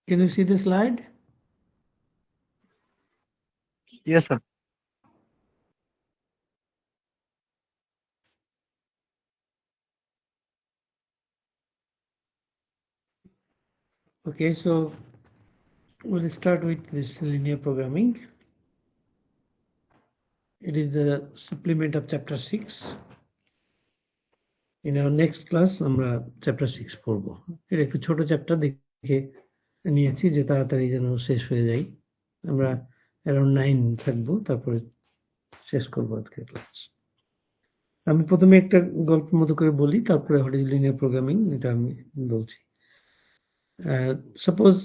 Can you see the slide? Yes, sir. Okay, so we'll start with this linear programming. It is the supplement of chapter 6. In our next class আমরা chapter 6 পড়ব। এটা একটু ছোট chapter দেখে নিয়েছি যে তাড়াতাড়ি যেন শেষ হয়ে যায়। আমরা অ্যারাউন্ড 9 থাকবো, তারপরে শেষ করব আজকের ক্লাস। আমি প্রথমে একটা গল্প মতো করে বলি, তারপরে হোয়াট ইজ লিনিয়ার প্রোগ্রামিং এটা আমি বলছি। সাপোজ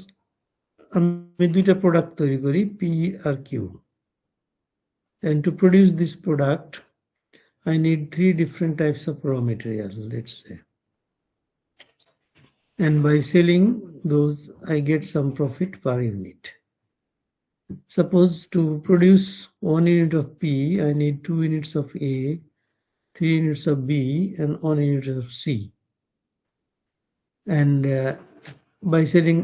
আমি দুইটা প্রোডাক্ট তৈরি করি, পি আর Q, and to produce this product I need 3 different types of raw material, let's say, and by selling those I get some profit per unit. Suppose to produce 1 unit of P, I need 2 units of A, 3 units of B, and 1 unit of C. And by selling,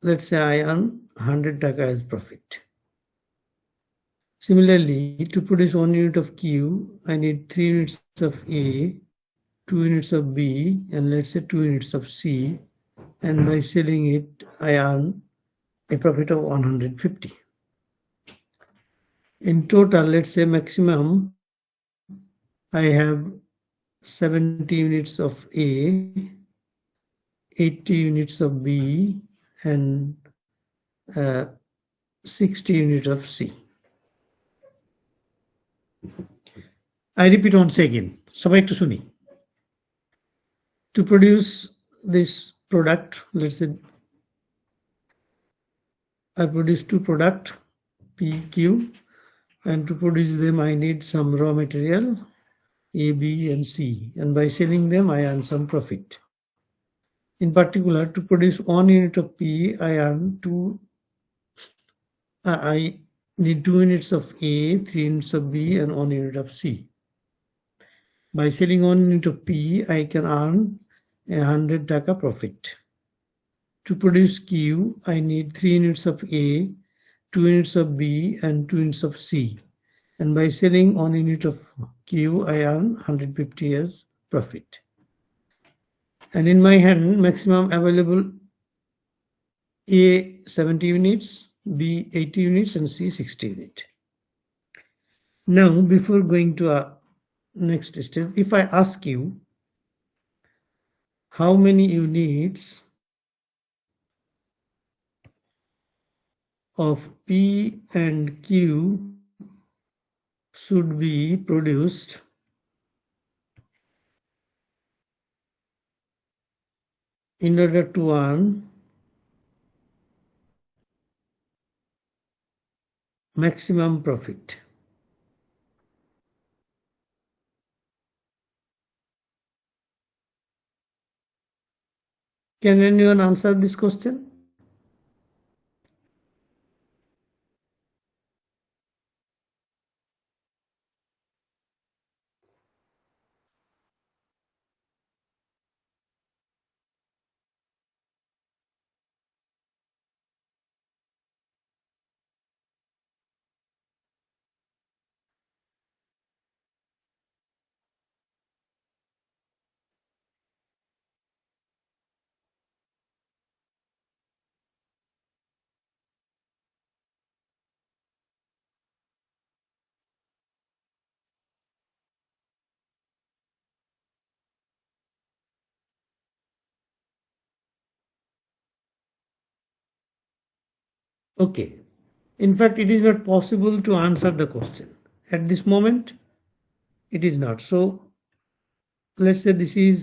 let's say I earn 100 taka as profit. Similarly, to produce 1 unit of Q, I need 3 units of A, 2 units of B, and let's say 2 units of C. And by selling it, I earn a profit of 150. In total, let's say maximum, I have 70 units of A, 80 units of B, and 60 units of C. I repeat once again. সবাই একটু শুনি. To produce this product, let's say I produce two products, P, Q, and to produce them I need some raw material, A, B, and C, and by selling them I earn some profit. In particular, to produce 1 unit of P, I need 2 units of A, 3 units of B, and 1 unit of C. By selling 1 unit of P, I can earn 100 taka profit. To produce Q, I need 3 units of A, 2 units of B, and 2 units of C. And by selling 1 unit of Q, I earn 150 as profit. And in my hand, maximum available A 70 units, B 80 units, and C 60 units. Now, before going to our next stage, if I ask you how many units of P and Q should be produced in order to earn maximum profit? Can anyone answer this question? Okay. In fact, it is not possible to answer the question. At this moment, it is not. So, let's say this is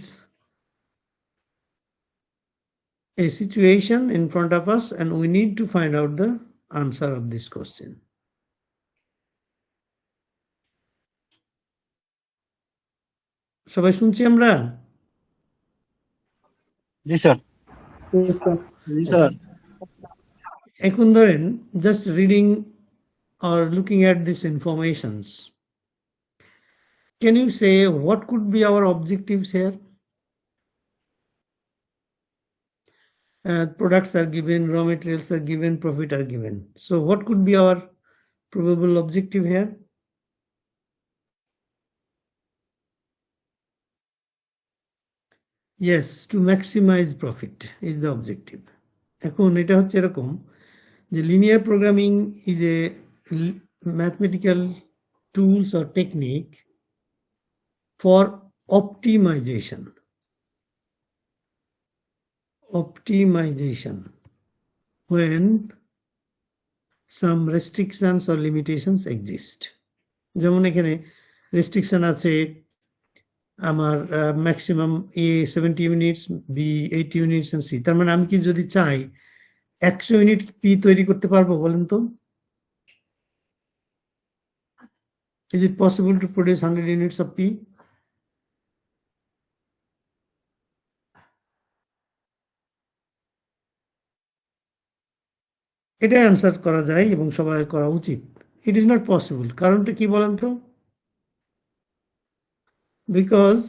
a situation in front of us and we need to find out the answer of this question. সবাই শুনছি আমরা? জি sir. জি sir. এখন ধরেন just reading or looking at these informations, can you say what could be our objectives here? Products are given, raw materials are given, profit are given. So what could be our probable objective here? Yes, to maximize profit is the objective. এখন এটা হচ্ছে এরকম যে linear programming is a mathematical tools or technique for optimization. Optimization when some restrictions or limitations exist. যেমন এখানে restriction আছে আমার maximum A 70 units, B 80 units, and C। তার মানে আমি কি যদি চাই 100 ইউনিট P তৈরি করতে পারবো বলেন তো? Is it possible to produce 100 units of P? এটাই আনসার করা যায় এবং সবাই করা উচিত। It is not possible. কারণটা কি বলেন তো? বিকজ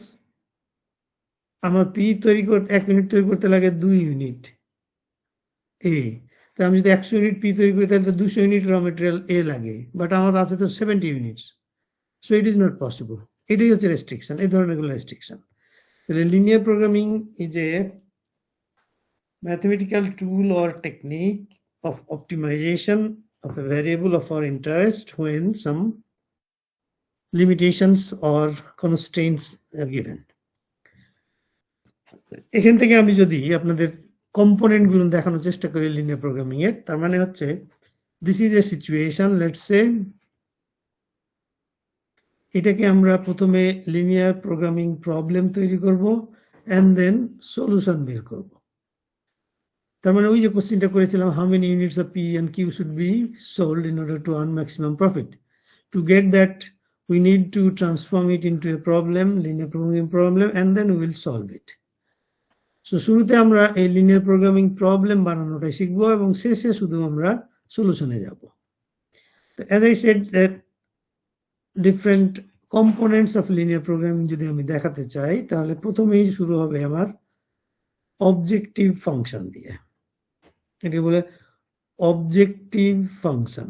আমার পি তৈরি করতে 1 ইউনিট তৈরি করতে লাগে 2 ইউনিট এ। তো আমি যদি 100 ইউনিট পি তৈরি করি তাহলে তো 200 ইউনিট র মেটেরিয়াল এ লাগে, বাট আমার আছে তো 70 units. So it is not possible. এটাই হচ্ছে রেস্ট্রিকশন, এই ধরনের রেস্ট্রিকশন। তাহলে linear programming is a mathematical tool or technique of optimization of a variable of our interest when some limitations or constraints are given. এখান থেকে আমি যদি আপনাদের কম্পোনেন্ট গুলো দেখানোর চেষ্টা করি লিনিয়ার প্রোগ্রামিং এর, তার মানে হচ্ছে this is a situation, let's say এটাকে আমরা প্রথমে লিনিয়ার প্রোগ্রামিং প্রবলেম তৈরি করব এন্ড দেন সলিউশন বের করব। তার মানে ওই যে কোশ্চেনটা করেছিলাম, how many units of P and Q should be sold in order to earn maximum profit. To get that we need to transform it into a problem, linear programming problem, and then we will solve it. So শুরুতে আমরা এই linear programming problem বানানোটা শিখবো এবং শেষে শুধু আমরা সলিউশনে যাব। তো as I said that different components of linear programming যদি আমি দেখাতে চাই, তাহলে প্রথমেই শুরু হবে আমার অবজেক্টিভ ফাংশন দিয়ে। এটাকে বলে অবজেক্টিভ ফাংশন।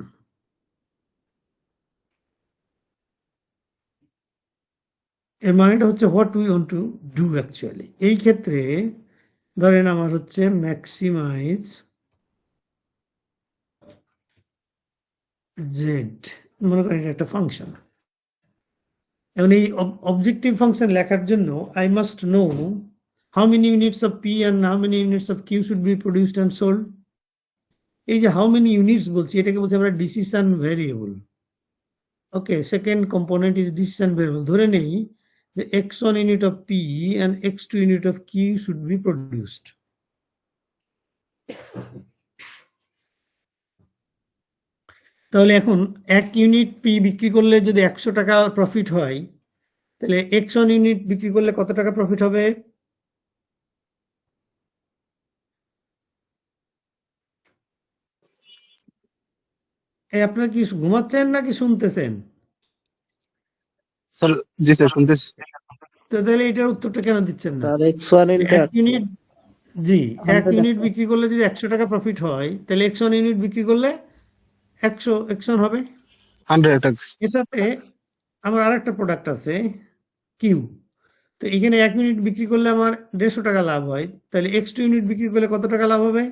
এর মানেটা হচ্ছে what we want to do actually. এই ক্ষেত্রে ধরেন আমার হচ্ছে ম্যাক্সিমাইজ জেড, মনে করেন এটা একটা ফাংশন। এখন এই অবজেক্টিভ ফাংশন লেখার জন্য I must know how many units of P and how many units of Q should be produced and sold. এই যে হাউ মেনি ইউনিটস বলছি, এটাকে বলছি আমরা decision variable. Okay, second component is decision variable. ধরে নেই যে x1 unit of P and x2 unit of Q should be produced. তাহলে এখন 1 ইউনিট P বিক্রি করলে যদি 100 টাকা প্রফিট হয়, তাহলে x1 ইউনিট বিক্রি করলে কত টাকা প্রফিট হবে? আপনারা কি ঘুমাচ্ছেন নাকি শুনতেছেন? স্যার জি স্যার শুনতেছি। তো তাহলে এটার উত্তরটা কেন দিচ্ছেন না? তার x1 into 1 ইউনিট, জি 1 ইউনিট বিক্রি করলে যদি 100 টাকা প্রফিট হয়, তাহলে x1 ইউনিট বিক্রি করলে 100 x1 হবে। 100x। এর সাথে আমার আরেকটা প্রোডাক্ট আছে কিউ। তো এখানে 1 ইউনিট বিক্রি করলে আমার 150 টাকা লাভ হয়, তাহলে x2 ইউনিট বিক্রি করলে কত টাকা লাভ হবে?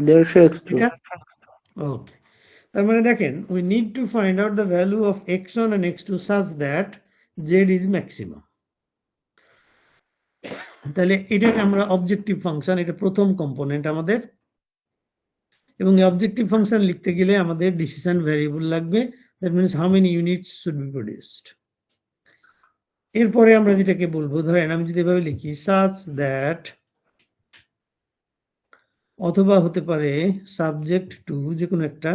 150x2। ওকে, তার মানে দেখেন we need to find out the value of x1 and x2 such that z is maximum. তাহলে এটাকে আমরা অবজেক্টিভ ফাংশন, এটা প্রথম কম্পোনেন্ট আমাদের। এবং এই অবজেক্টিভ ফাংশন লিখতে গেলে আমাদের ডিসিশন ভ্যারিয়েবল লাগবে, that means how many units should be produced. এরপরে আমরা যেটাকে বলবো, ধরেন আমি যদি এভাবে লিখি such that, অথবা হতে পারে সাবজেক্ট টু যে কোনো একটা,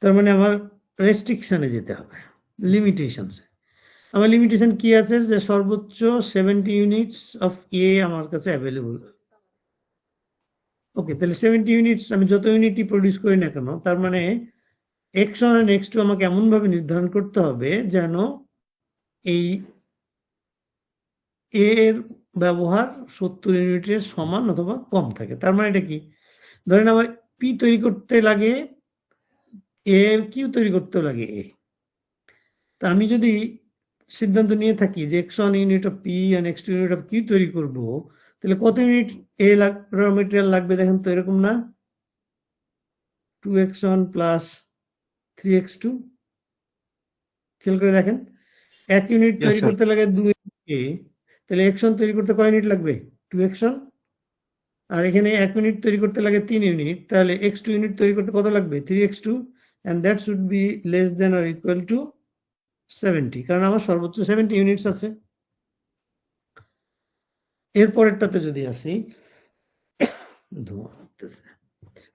তার মানে আমার রেস্ট্রিকশনে যেতে হবে, লিমিটেশনসে। আমার লিমিটেশন কি আছে? যে সর্বোচ্চ 70 ইউনিটস অফ এ আমার কাছে অ্যাভেলেবল। ওকে, তাহলে 70 ইউনিটস আমি যত ইউনিটই প্রডিউস করি না কেন, তার মানে x1 আর x2 আমাকে এমন ভাবে নির্ধারণ করতে হবে যেন এই এ এর ব্যবহার 70 ইউনিটের সমান অথবা কম থাকে। তার মানে এটা কি? ধরেন আমার পি তৈরি করতে লাগে এ, কিউ তৈরি করতে লাগে এ। তা আমি যদি সিদ্ধান্ত নিয়ে থাকি যে x1 unit of P and x2 unit of Q তৈরি করব, তাহলে কত ইউনিট এ র মেটেরিয়াল লাগবে? দেখেন তো, এরকম না? 2x1 plus 3x2। খেয়াল করে দেখেন, 1 ইউনিট Yes, তৈরি sir. করতে লাগে 2 এ, তাহলে x1 তৈরি করতে কয় ইউনিট লাগবে? 2x1। আর এখানে 1 ইউনিট তৈরি করতে লাগে 3 ইউনিট, তাহলে x2 ইউনিট তৈরি করতে কত লাগবে? 3x2, and that should be less than or equal to 70, কারণ আমার সর্বোচ্চ 70 ইউনিটস আছে। এরপরেরটাতে যদি আসি,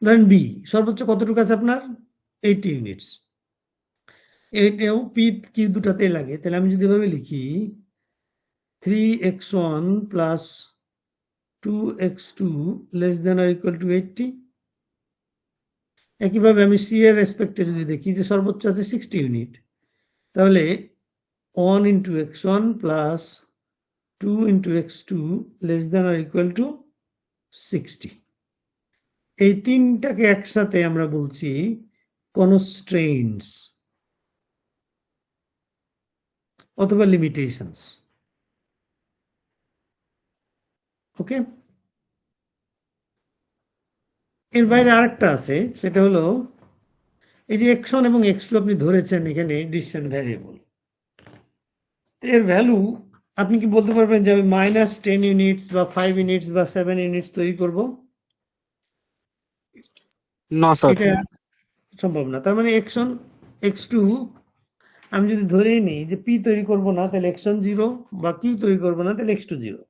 ধরেন বি সর্বোচ্চ কতটুকু আছে আপনার? 80 ইউনিটস। এটাও পি কিউ দুটাতেই লাগে। তাহলে আমি যদি এভাবে লিখি 3x1 plus 2x2 less than or equal to 80। একইভাবে আমি c এর রেসপেক্টে যদি দেখি যে সর্বোচ্চ আছে 60 ইউনিট, তাহলে 1 into x1 plus 2 into x2 less than or equal to 60। এই তিনটাকে একসাথে আমরা বলছি কনস্ট্রেইনস অথবা লিমিটেশনস। ওকে, এর বাইরে আরেকটা আছে, সেটা হলো এই যে x1 এবং x2 আপনি ধরেছেন এখানে ডিসিশন ভ্যারিয়েবল, এর ভ্যালু আপনি কি বলতে পারবেন যে আমি -10 ইউনিটস বা 5 ইউনিটস বা 7 ইউনিটস তৈরি করব? No, sir. এটা সম্ভব না। তার মানে x1 x2 আমি যদি ধরেই নিই যে p তৈরি করব না, তাহলে x1 0, বা q তৈরি করব না, তাহলে x2 0।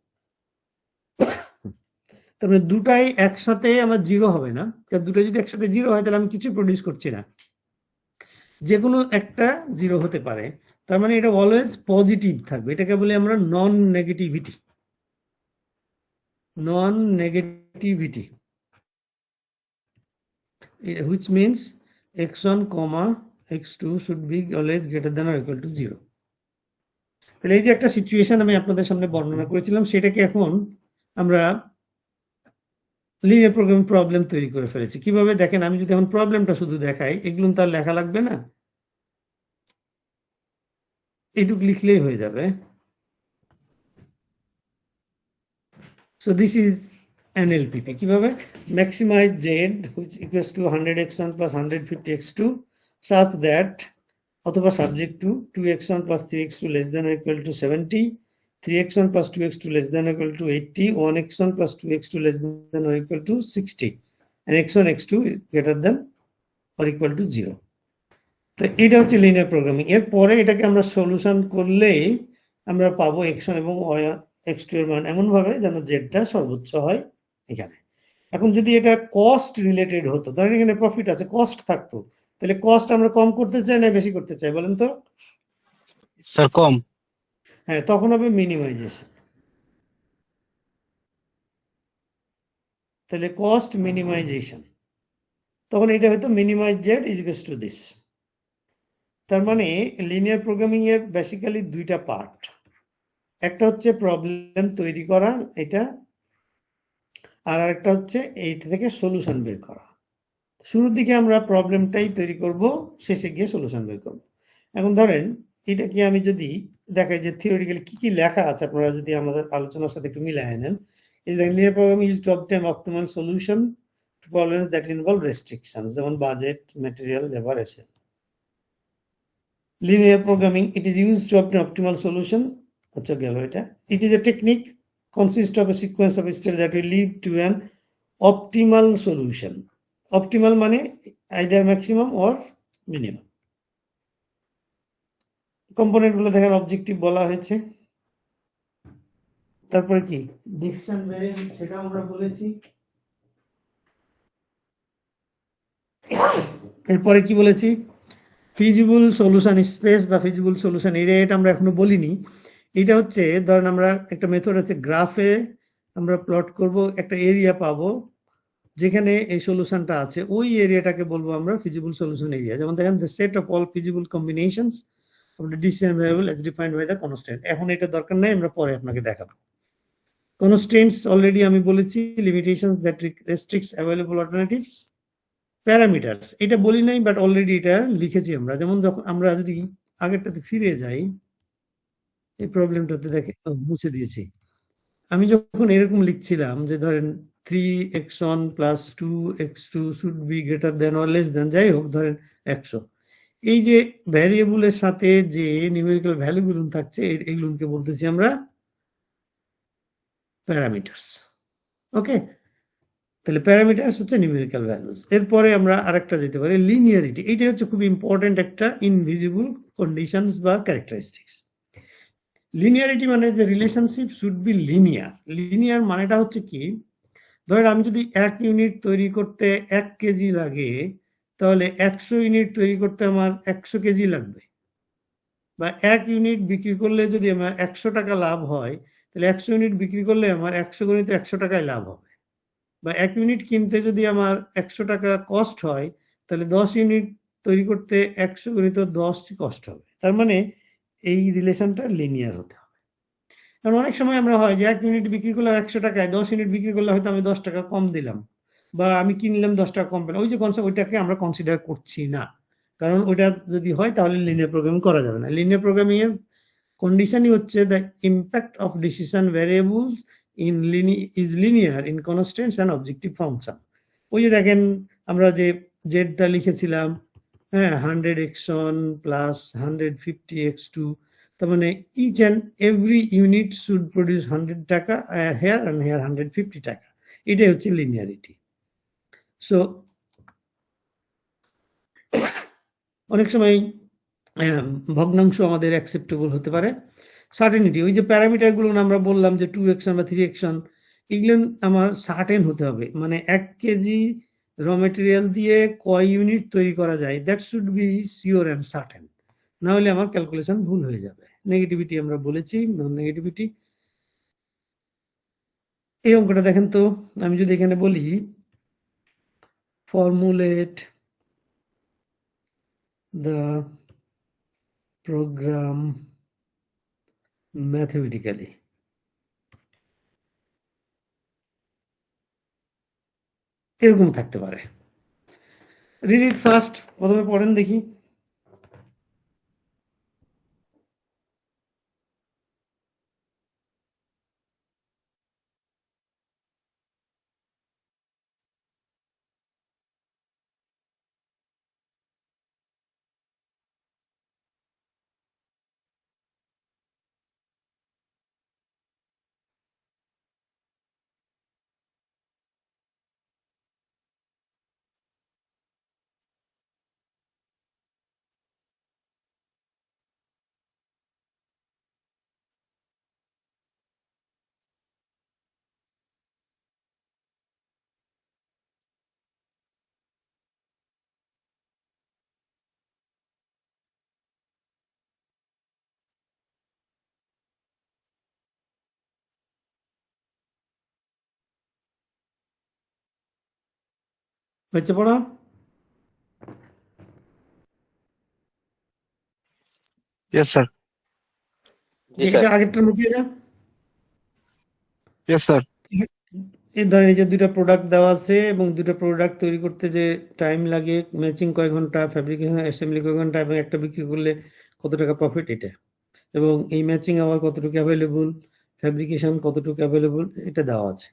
তার মানে দুটাই একসাথে আমার 0 হবে না, কারণ দুটো যদি একসাথে 0 হয় তাহলে আমি কিছু প্রডিউস করছি না, যে কোনো একটা 0 হতে পারে। তার মানে এটা অলওয়েজ পজিটিভ থাকবে, এটাকে বলি আমরা non negativity. Non negativity, which means x1, x2 should be always greater than or equal to 0। তাহলে এই যে একটা সিচুয়েশন আমি আপনাদের সামনে বর্ণনা করেছিলাম, সেটাকে এখন আমরা লিনিয়ার প্রোগ্রামিং প্রবলেম তৈরি করে ফেলেছি। কিভাবে দেখেন, আমি যদি এখন প্রবলেমটা শুধু দেখাই, এগুলো তার লেখা লাগবে না, এইটুকু লিখলেই হয়ে যাবে। So this is NLPP. কিভাবে maximize z which equals to 100x1 plus 150x2 such that অথবা subject to 2x1 plus 3x2 less than or equal to 70, 3x1 plus 2x2 less than or equal to 80, 1x1 plus 2x2 less than or equal to 60, and x1 x2 is greater than or equal to 0। তো এটা হচ্ছে linear programming. এরপরে এটাকে আমরা solution করলেই আমরা পাবো x1 এবং x2 এর মান এমন ভাবে যেন জেডটা সর্বোচ্চ হয় এখানে। এখন যদি এটা কস্ট রিলেটেড হতো, ধরেন এখানে প্রফিট আছে, কস্ট থাকতো, তাহলে কস্ট আমরা কম করতে চাই না বেশি করতে চাই বলেন তো? Sir, com. হ্যাঁ, তখন হবে মিনিমাইজেশন। তাহলে কস্ট মিনিমাইজেশন, তখন এটা হয়তো minimise Z is equals to this. তার মানে লিনিয়ার প্রোগ্রামিং এর বেসিক্যালি দুইটা পার্ট, একটা হচ্ছে প্রবলেম তৈরি করা এটা, আর আরেকটা হচ্ছে এইটা থেকে সলিউশন বের করা। শুরুর দিকে আমরা প্রবলেমটাই তৈরি করব, শেষে গিয়ে সলিউশন বের করব। এখন ধরেন এটা কি আমি যদি দেখাই যে থিওরিটিক্যালি কি কি লেখা আছে, আপনারা যদি আমাদের আলোচনার সাথে একটু মিলিয়ে নেন। এই যে linear programming is to obtain optimal solution to problems that involve restrictions, যেমন budget, material, labour, etcetera. Linear programming it is used to obtain optimal solution, আচ্ছা গেল এটা। It is a technique consist of a sequence of steps that will lead to an optimal solution. Optimal মানে either maximum or minimum। Component গুলো দেখেন objective বলা হয়েছে, তারপরে কি ডিসিশন ভ্যারিয়েবল সেটা আমরা বলেছি, এরপরে কি বলেছি ফিজিবল সলিউশন স্পেস বা ফিজিবল সলিউশন এরিয়া, এটা আমরা এখনো বলিনি। এটা হচ্ছে ধরেন আমরা একটা মেথড আছে, গ্রাফে আমরা প্লট করব, একটা এরিয়া পাবো যেখানে এই সলিউশনটা আছে, ওই এরিয়াটাকে বলবো আমরা ফিজিবল সলিউশন এরিয়া। যেমন দেখেন the set of all feasible combinations of the decision variable as defined by the constraint. এখন এটা দরকার নাই, আমরা পরে আপনাকে দেখাবো। কনস্ট্রেন্টস অলরেডি আমি বলেছি, limitations that restricts available alternatives. Parameters এটা বলি নাই, বাট অলরেডি এটা লিখেছি আমরা। যেমন যখন আমরা যদি আগেরটাতে ফিরে যাই, এই প্রবলেমটাতে দেখে মুছে দিয়েছি, আমি যখন এরকম লিখছিলাম যে ধরেন 3x1 plus 2x2 should be greater than or less than, যাই হোক ধরেন 100, এই যে ভ্যারিয়েবলের সাথে যে নিউমেরিক্যাল ভ্যালুগুলো থাকছে এইগুলোকে বলতেছি আমরা প্যারামিটারস। ওকে, তাহলে প্যারামিটারস হচ্ছে নিউমেরিক্যাল ভ্যালুস। এরপরে আমরা আরেকটা যেতে পারি লিনিয়ারিটি, এইটা হচ্ছে খুব ইম্পর্টেন্ট একটা ইনভিজিবল কন্ডিশনস বা ক্যারেক্টারিস্টিক্স। লিনিয়ারিটি মানে যে relationship should be linear. Linear মানেটা হচ্ছে কি, ধরেন আমি যদি 1 ইউনিট তৈরি করতে 1 কেজি লাগে, তাহলে 100 ইউনিট তৈরি করতে আমার 100 কেজি লাগবে, বা 1 ইউনিট বিক্রি করলে যদি আমার 100 টাকা লাভ হয়, তাহলে 100 ইউনিট বিক্রি করলে আমার 100 গণিত 100 টাকায় লাভ হবে, বা 1 ইউনিট কিনতে যদি আমার 100 টাকা কস্ট হয়, তাহলে 10 ইউনিট তৈরি করতে 100 গণিত 10 কষ্ট হবে। তার মানে এই রিলেশনটা লিনিয়ার হতে হবে। কারণ অনেক সময় আমরা হয় যে 1 ইউনিট বিক্রি করলাম 100 টাকায়, 10 ইউনিট বিক্রি করলে হয়তো আমি 10 টাকা কম দিলাম, বা আমি কিনলাম 10 টাকা কম পেলাম। ওই যে কনসেপ্ট, ওইটাকে আমরা কনসিডার করছি না, কারণ ওইটা যদি হয় তাহলে লিনিয়ার প্রোগ্রামিং করা যাবে না। লিনিয়ার প্রোগ্রামিং এর কন্ডিশনই হচ্ছে the impact of decision variables is linear in constants and objective function. ওই যে দেখেন আমরা যে জেডটা লিখেছিলাম, হ্যাঁ, 100x1 প্লাস 150x2, তার মানে each and every unit should produce 100 টাকা, হেয়ার অ্যান্ড হেয়ার 150 টাকা। এটাই হচ্ছে লিনিয়ারিটি। সো অনেক সময় ভগ্নাংশ আমাদের অ্যাকসেপ্টেবল হতে পারে। সার্টেনিটি, ওই যে প্যারামিটারগুলো আমরা বললাম যে 2x1 বা 3x1, এগুলো আমার সার্টেন হতে হবে, মানে 1 কেজি র মেটেরিয়াল দিয়ে কয় ইউনিট তৈরি করা যায়, that should be sure and certain, না হলে আমার ক্যালকুলেশন ভুল হয়ে যাবে। নেগেটিভিটি আমরা বলেছি, নন নেগেটিভিটি। এই অঙ্কটা দেখেন তো, আমি যদি এখানে বলি ফর্মুলেট দ্য প্রোগ্রাম ম্যাথমেটিক্যালি, এরকম থাকতে পারে। রিড ইট ফার্স্ট, প্রথমে পড়েন দেখি। হচ্ছে পড়া? Yes, sir. জি স্যার। এটা আগেরটার মধ্যে না? Yes, sir. এই ধরেন এই যে দুইটা প্রোডাক্ট দেওয়া আছে, এবং দুটো প্রোডাক্ট তৈরি করতে যে টাইম লাগে, ম্যাচিং কয় ঘন্টা, ফ্যাব্রিকেশন অ্যাসেম্বলি কয় ঘন্টা, এবং একটা বিক্রি করলে কত টাকা প্রফিট, এটা। এবং এই ম্যাচিং আবার কতটুকু অ্যাভেলেবল, ফ্যাব্রিকেশন কতটুকু অ্যাভেলেবল, এটা দেওয়া আছে।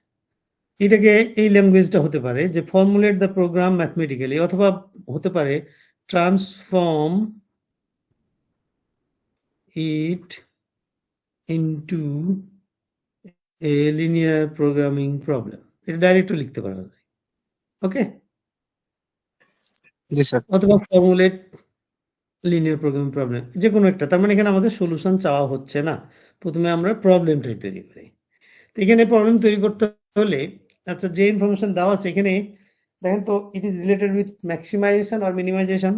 এটাকে এই ল্যাঙ্গুয়েজটা হতে পারে যে ফর্মুলেট দ্য প্রোগ্রাম ম্যাথমেটিক্যালি, অথবা হতে পারে transform it into a linear programming problem. এটা ডাইরেক্টও লিখতে পারা যায়, ওকে। Yes, sir. অথবা ফর্মুলেট লিনিয়ার প্রোগ্রামিং প্রবলেম, যে কোনো একটা। তার মানে এখানে আমাদের সলিউশন চাওয়া হচ্ছে না, প্রথমে আমরা প্রবলেমটাই তৈরি করি। তো এখানে প্রবলেম তৈরি করতে হলে, আচ্ছা, যে ইনফরমেশন দেওয়া আছে এখানে দেখেন তো, it is related with maximisation or minimisation.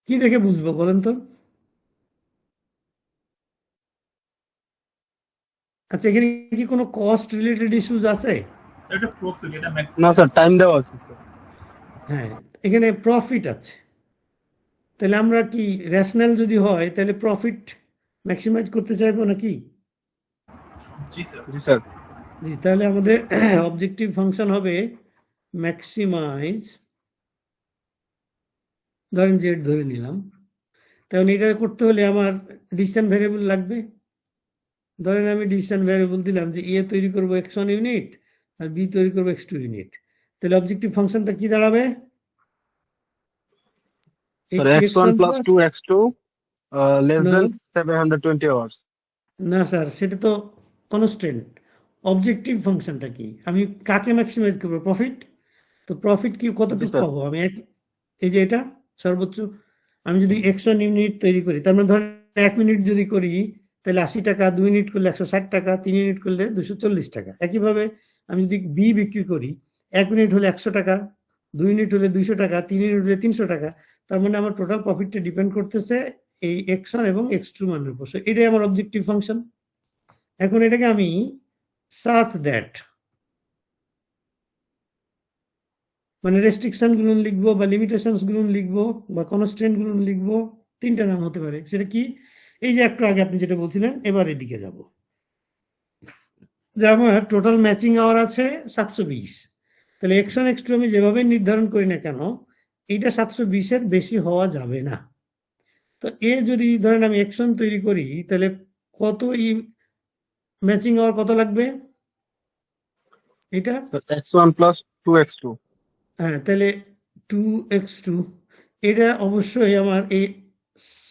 কি দেখে বুঝবো বলেন তো? আচ্ছা, এখানে কি কোনো কস্ট রিলেটেড ইস্যুজ আছে? এটা প্রফিট, এটা No, ম্যাক্সিমাম। sir. Time দেওয়া আছে, sir. হ্যাঁ, এখানে প্রফিট আছে। তাহলে আমরা কি রেশনাল যদি হয় তাহলে প্রফিট ম্যাক্সিমাইজ করতে চাইবো নাকি? জি স্যার। জি স্যার। জি, তাহলে আমাদের অবজেক্টিভ ফাংশন হবে ম্যাক্সিমাইজ, ধরেন জেড ধরে নিলাম। তাহলে এটা করতে হলে আমার ডিসিশন ভ্যারিয়েবল লাগবে। ধরেন আমি ডিসিশন ভ্যারিয়েবল দিলাম যে এ তৈরি করবো x1 ইউনিট আর বি তৈরি করবো x2 ইউনিট। তাহলে অবজেক্টিভ ফাংশনটা কি দাঁড়াবে? Sir, x1 plus 2x2 less No. than 720 hours. না স্যার, সেটা তো কনস্ট্যান্ট। অবজেক্টিভ ফাংশনটা কি? আমি কাকে ম্যাক্সিমাইজ করবো? প্রফিট। তো প্রফিট কি কতটুকু স্যার। পাবো আমি? এই যে এটা সর্বোচ্চ, আমি যদি x1 ইউনিট তৈরি করি, তার মানে ধরেন 1 মিনিট যদি করি, তাহলে 80 টাকা, 2 ইউনিট করলে 160 টাকা, 3 ইউনিট করলে 240 টাকা। একইভাবে আমি যদি বি বিক্রি করি, 1 ইউনিট হলে 100 টাকা, 2 ইউনিট হলে 200 টাকা, 3 ইউনিট হলে 300 টাকা। তার মানে আমার টোটাল প্রফিটটা ডিপেন্ড করতেছে এই x1 এবং x2 মানের উপর। So এটাই আমার অবজেক্টিভ ফাংশন। এখন এটাকে আমি such that মানে রেস্ট্রিকশন গুলো লিখবো বা লিমিটেশনস গুলো লিখবো বা কনস্ট্রেন্ট গুলো লিখবো, তিনটা নাম হতে পারে। সেটা কি? এই যে একটু আগে আপনি যেটা বলছিলেন, এবার এদিকে যাব। যে আমার টোটাল ম্যাচিং আওয়ার আছে 720, তাহলে x1 x2 আমি যেভাবে নির্ধারণ করি না কেন, এইটা 720 এর বেশি হওয়া যাবে না। তো এ যদি ধরেন আমি x1 তৈরি করি, তাহলে কত ম্যাচিং আওয়ার কত লাগবে? এটা Sir, x1 plus 2x2. হ্যাঁ, তাহলে 2x2 এটা অবশ্যই আমার এই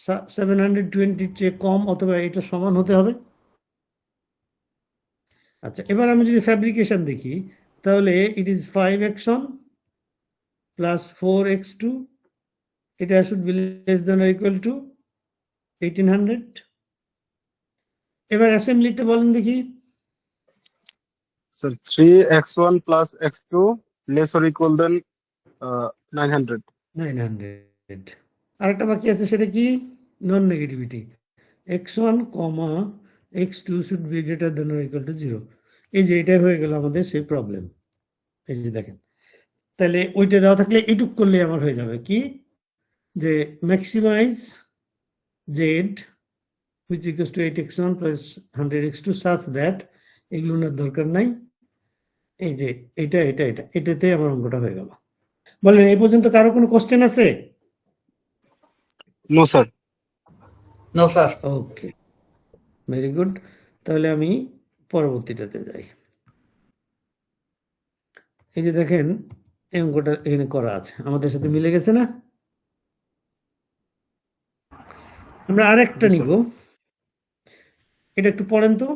720 চেয়ে কম অথবা এটা সমান হতে হবে। আচ্ছা, এবার আমি যদি ফ্যাব্রিকেশন দেখি, তাহলে it is 5x1 plus 4x2, এটা should be less than or equal two 1800। এবার অ্যাসেম্বলিটা বলেন দেখি। Sir, 3x1 plus x2 less or equal than 900. 900। আরেকটা বাকি আছে, সেটা কি? Non negativity. x1, x2 should be greater than or equal to 0। এই যে এটাই হয়ে গেল আমাদের সেই প্রবলেম। এই যে দেখেন, তাহলে ওইটা দেওয়া থাকলে এইটুক করলে আমার হয়ে যাবে কি, যে maximise Z which equals to 8x1 plus 100x2 such that, এগুলো না দরকার নাই। এই যে এটা এটা এটা এটাতে আমার অঙ্কটা হয়ে গেল। বলেন, এই পর্যন্ত কারো কোনো কোশ্চেন আছে? No, sir. No, sir. ওকে, ভেরি গুড। তাহলে আমি পরবর্তীটাতে যাই। এই যে দেখেন, এই অঙ্কটা এখানে করা আছে, আমাদের সাথে মিলে গেছে না? আমরা আরেকটা Yes, sir. নিব, এটা একটু পড়েন তো।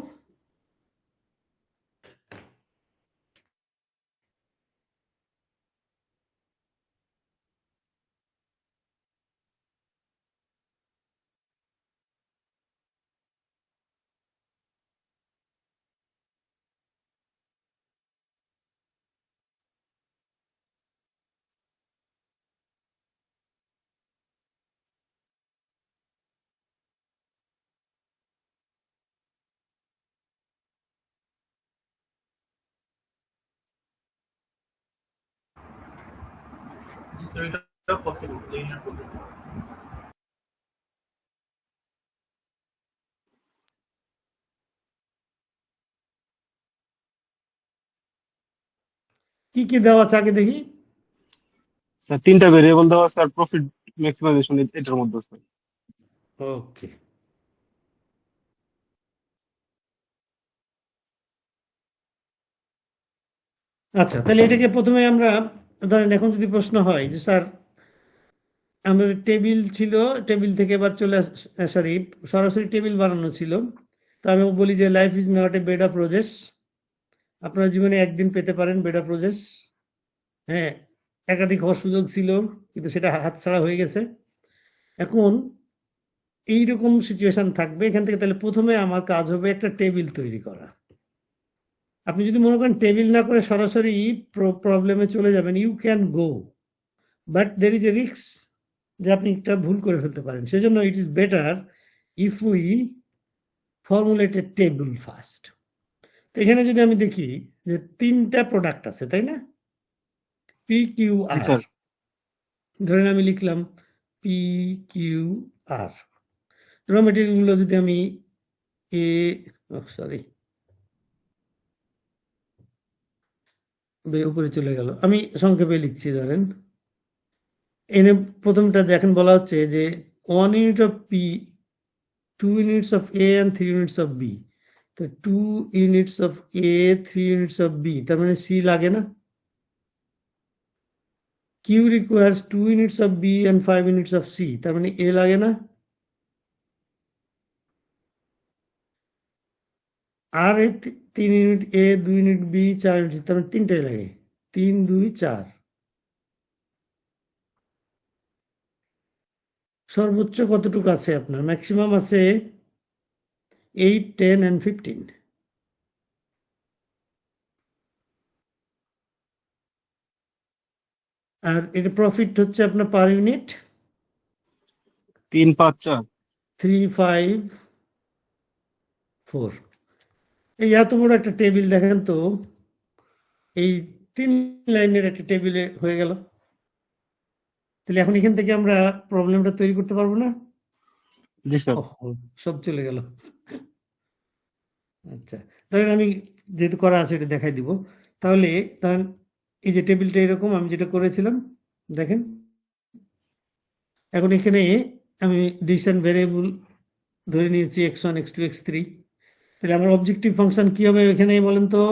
জি স্যার, এটা পসিবল, লিনিয়ার পদ্ধতি। কি কি দেওয়া আছে আগে দেখি। Sir, তিনটা ভেরিয়েবল দেওয়া আছে আর প্রফিট ম্যাক্সিমাইজেশন এটার মধ্যে আছে। ওকে, আচ্ছা, তাহলে এটাকে প্রথমে আমরা ধরেন, এখন যদি প্রশ্ন হয় যে স্যার আমাদের টেবিল ছিল, টেবিল থেকে এবার চলে সরি সরাসরি টেবিল বানানো ছিল, তো আমি বলি যে life is not a bed of roses. আপনারা জীবনে একদিন পেতে পারেন বেড অফ রোজেস, হ্যাঁ, একাধিক হওয়ার সুযোগ ছিল, কিন্তু সেটা হাতছাড়া হয়ে গেছে। এখন এইরকম সিচুয়েশন থাকবে এখান থেকে, তাহলে প্রথমে আমার কাজ হবে একটা টেবিল তৈরি করা। আপনি যদি মনে করেন টেবিল না করে সরাসরি প্রবলেমে চলে যাবেন, you can go, but there is a risk যে আপনি একটা ভুল করে ফেলতে পারেন। সেজন্য it is better if we formulate a table first. তো এখানে যদি আমি দেখি যে তিনটা প্রোডাক্ট আছে, তাই না? পি কিউ জি আর, স্যার। ধরেন আমি লিখলাম পি কিউ আর। র মেটেরিয়াল গুলো যদি আমি এ সরি উপরে চলে গেল, আমি সংক্ষেপে লিখছি। ধরেন এনে প্রথমটা দেখেন বলা হচ্ছে যে 1 unit of P, 2 units of A and 3 units of B. তো 2 units of A, 3 units of B, তার মানে সি লাগে না? Q requires 2 units of B and 5 units of C, তার মানে এ লাগে না? আর এই 3 unit A, 2 unit B, 4 unit, তার মানে তিনটাই লাগে। 3, 2, 4। সর্বোচ্চ কতটুকু আছে আপনার? ম্যাক্সিমাম আছে 8, 10 and 15. আর এটা প্রফিট হচ্ছে আপনার পার ইউনিট 3, 5, 4। 3, 5, 4। এই এত বড় একটা টেবিল দেখেন তো, এই 3 লাইনের একটা টেবিলে হয়ে গেল। তাহলে এখন এখান থেকে আমরা প্রবলেমটা তৈরি করতে পারবো না? জি স্যার। সব চলে গেল। আচ্ছা, ধরেন আমি যেহেতু করা আছে এটা দেখাই দিব। তাহলে ধরেন এই যে টেবিলটা এরকম আমি যেটা করেছিলাম দেখেন, এখন এখানে আমি ডিসিশন ভ্যারিয়েবল ধরে নিয়েছি x1, x2, x3। তাহলে আমার অবজেক্টিভ ফাংশন কি হবে এখানে বলেন তো?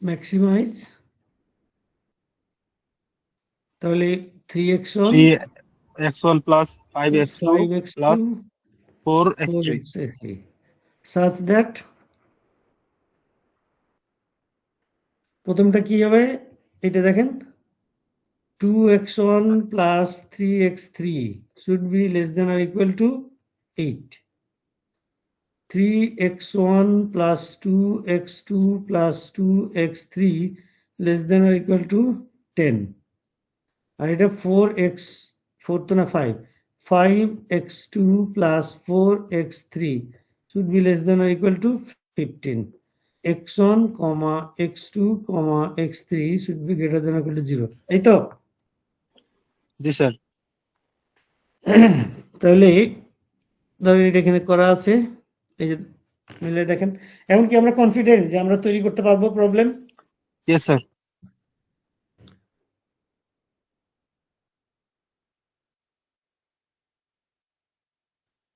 ম্যাক্সিমাইজ, তাহলে 3x1 3x1 plus 5x2 5x2 plus 4x3 4x3 such that প্রথমটা কি হবে এটা দেখেন, 2x1 plus 3x3 should be less than or equal to 8. 3x1 plus 2x2 plus 2x3 less than or equal to 10. আর এটা 4x, 4 তো না 5, 5x2 plus 4x3 should be less than or equal to 15. x1, x2, x3 should be greater than or equal to 0. এই তো? জি sir. তাহলে ধরেন এটা এখানে করা আছে, এই যে মিলে দেখেন। এখন কি আমরা কনফিডেন্ট যে আমরা তৈরি করতে পারবো প্রবলেম? Yes sir.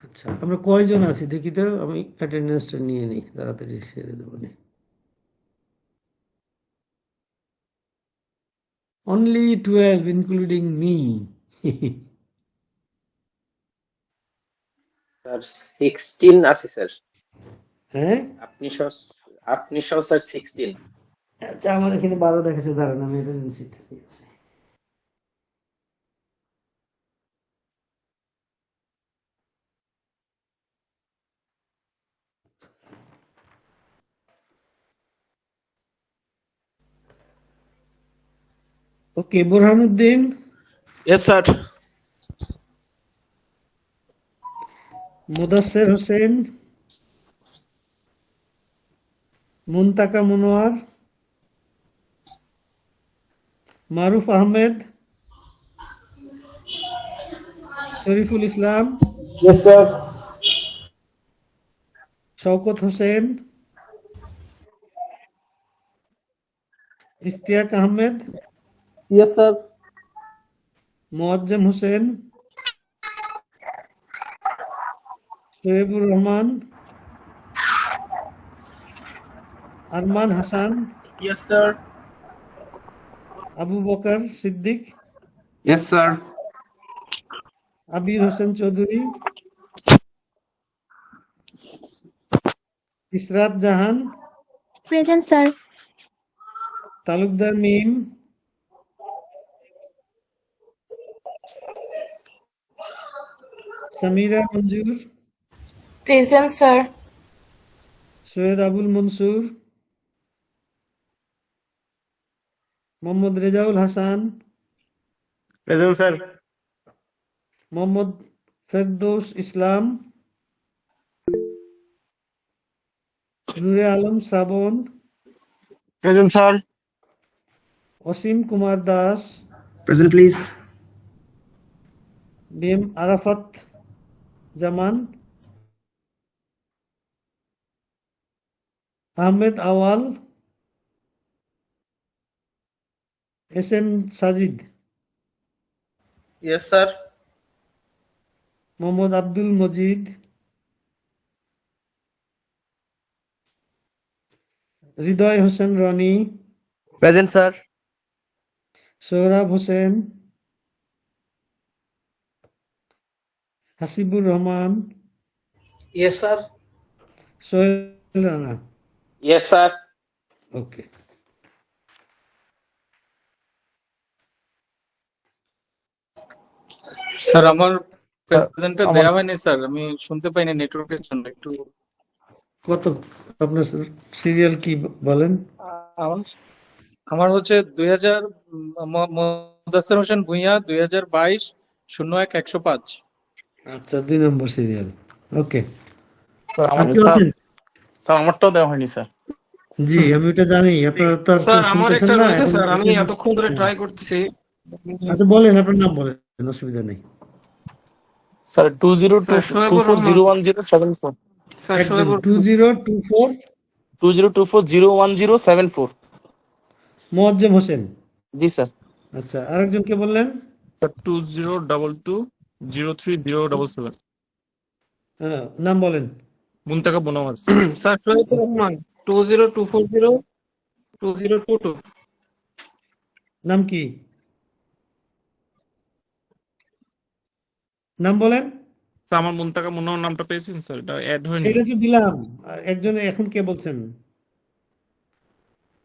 আচ্ছা, আমরা কয়জন আছি দেখি তো, আমি অ্যাটেন্ডেন্সটা নিয়ে নিই, তাড়াতাড়ি সেরে দেবো নি। Only 12 including me. স্যার 16 আছে স্যার, হ্যাঁ, আপনি সহ স্যার 16। আচ্ছা আমার এখানে 12 দেখাচ্ছে, দাঁড়ান আমি অ্যাটেন্ডেন্স শিটটা দিচ্ছি। Okay, Borhanuddin, Yes, sir. Mudassir Hossain, Muntaka Monowar, Maruf Ahmed, Shariful Islam, Yes, sir. Shawkat Hossain, Ishtiaq Ahmed, Yes, sir. Moazzem Hossain, Shoebur Rahman, Arman Hasan, Yes, sir. Abu Bakar Siddique, Yes, sir. Abir Hossain Chowdhury, Israt Jahan, Present, sir. Talukdar Mim, Samira Manzur, Present, sir. Syed Abul Mansur, Mohammad Rezaul Hasan, present sir. Mohammad Ferdous Islam, Nure Alam Srabon, present sir. Asim Kumar Das, Present, please. BM Arafat Zaman, Ahmed Awal, S M Sajid, Yes, sir. Mohammad Abdul Majid, Hridoy Hossain Rony, Present, sir. Sohrab Hossain, Hasibur Rahman, Yes, sir. Sohel Rana. Yes sir. Okay, sir আমার প্রেজেন্টটা দেওয়া হয়নি sir, আমি শুনতে পাইনি নেটওয়ার্কের জন্য একটু। কত আপনার সিরিয়াল কি বলেন? আমার আমার হচ্ছে 2000, মোদাসের হোসেন ভুঁইয়া, 2022-01-105। আচ্ছা, 2 নম্বর সিরিয়াল। ওকে, স্যার আর কেউ আছেন? স্যার আমারটাও দেওয়া হয়নি স্যার। জি, আমি ওটা জানি, আপনারা তো আর স্যার কেউ আমার শুনতেছেন একটা না রয়েছে এখন। স্যার, আমি এতক্ষণ ধরে ট্রাই করতেছি। আচ্ছা বলেন, আপনার নাম বলেন, অসুবিধা নেই। Sir sir Shoebur Rahman. 2024-01074। Sir একজন শোয়েবুর 2024 2024-01074। মোয়াজ্জেম হোসেন। জি স্যার। আচ্ছা, আরেকজনকে বললেন? 2022-03-077। হ্যাঁ, নাম বলেন। মুনতাকা বনওয়াজ। স্যার শোয়েবুর রহমান 20240-2022। নাম কি? নাম বলেন। স্যার আমার মুনতাকা মনোয়ার নামটা পেয়েছেন স্যার, এটা অ্যাড হয়নি। সেটা তো দিলাম। একজনে এখন কে বলছেন?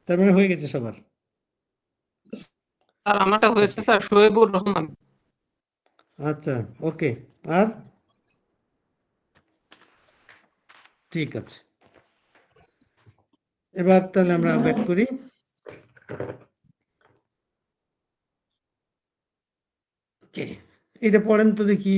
তার মানে হয়ে গেছে সবার। স্যার আমারটা হয়েছে স্যার, শোয়েবুর রহমান। আচ্ছা, ওকে। আর ঠিক আছে, এবার তাহলে আমরা ব্যাক করি। ওকে, এটা পড়েন তো দেখি।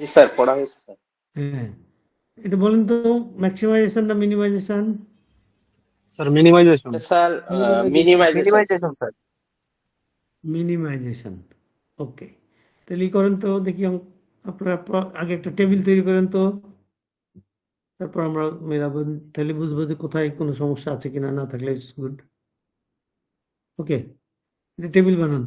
জি স্যার, পড়া হয়েছে স্যার। হ্যাঁ, এটা বলেন তো, ম্যাক্সিমাইজেশন না মিনিমাইজেশন? Sir minimization. এটা sir minimization. Minimization sir. Minimization. Okay, তাহলে ই করেন তো দেখি। আপনারা আগে একটা টেবিল তৈরি করেন তো, তারপর আমরা মেলাবো, তাহলে বুঝবো যে কোথায় কোনো সমস্যা আছে কিনা, না থাকলে ইটস গুড। ওকে, এটা টেবিল বানান।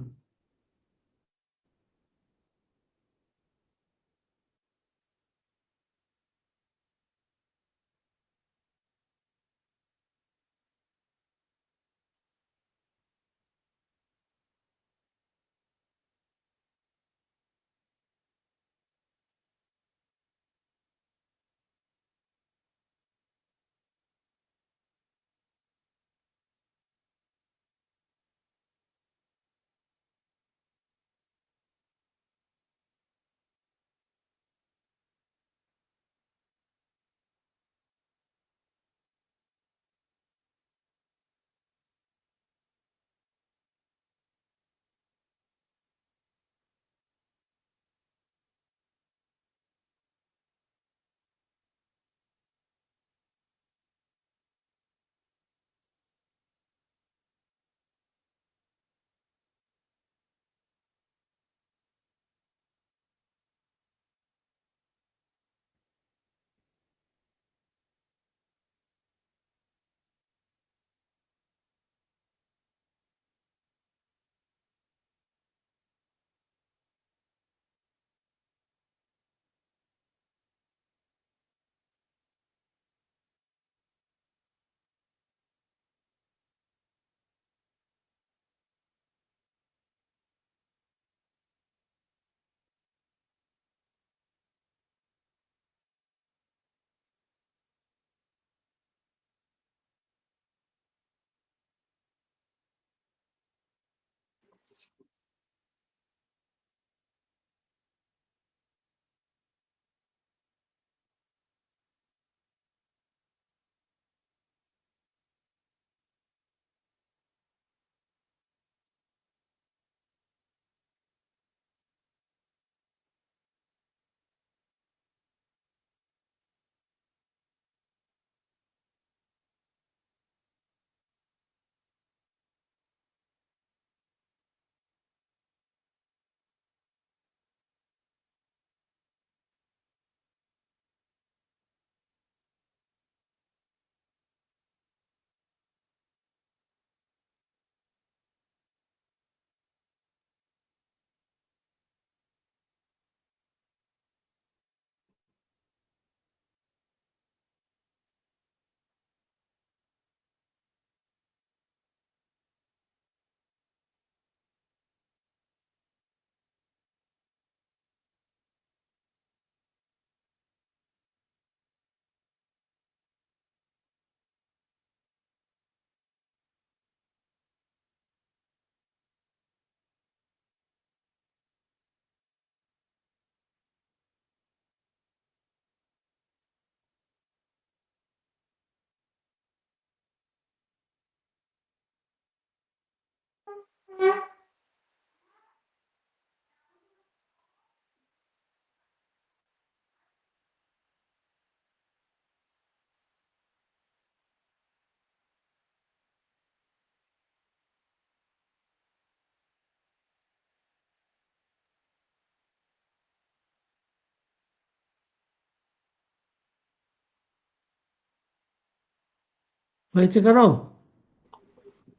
হয়েছে কারো?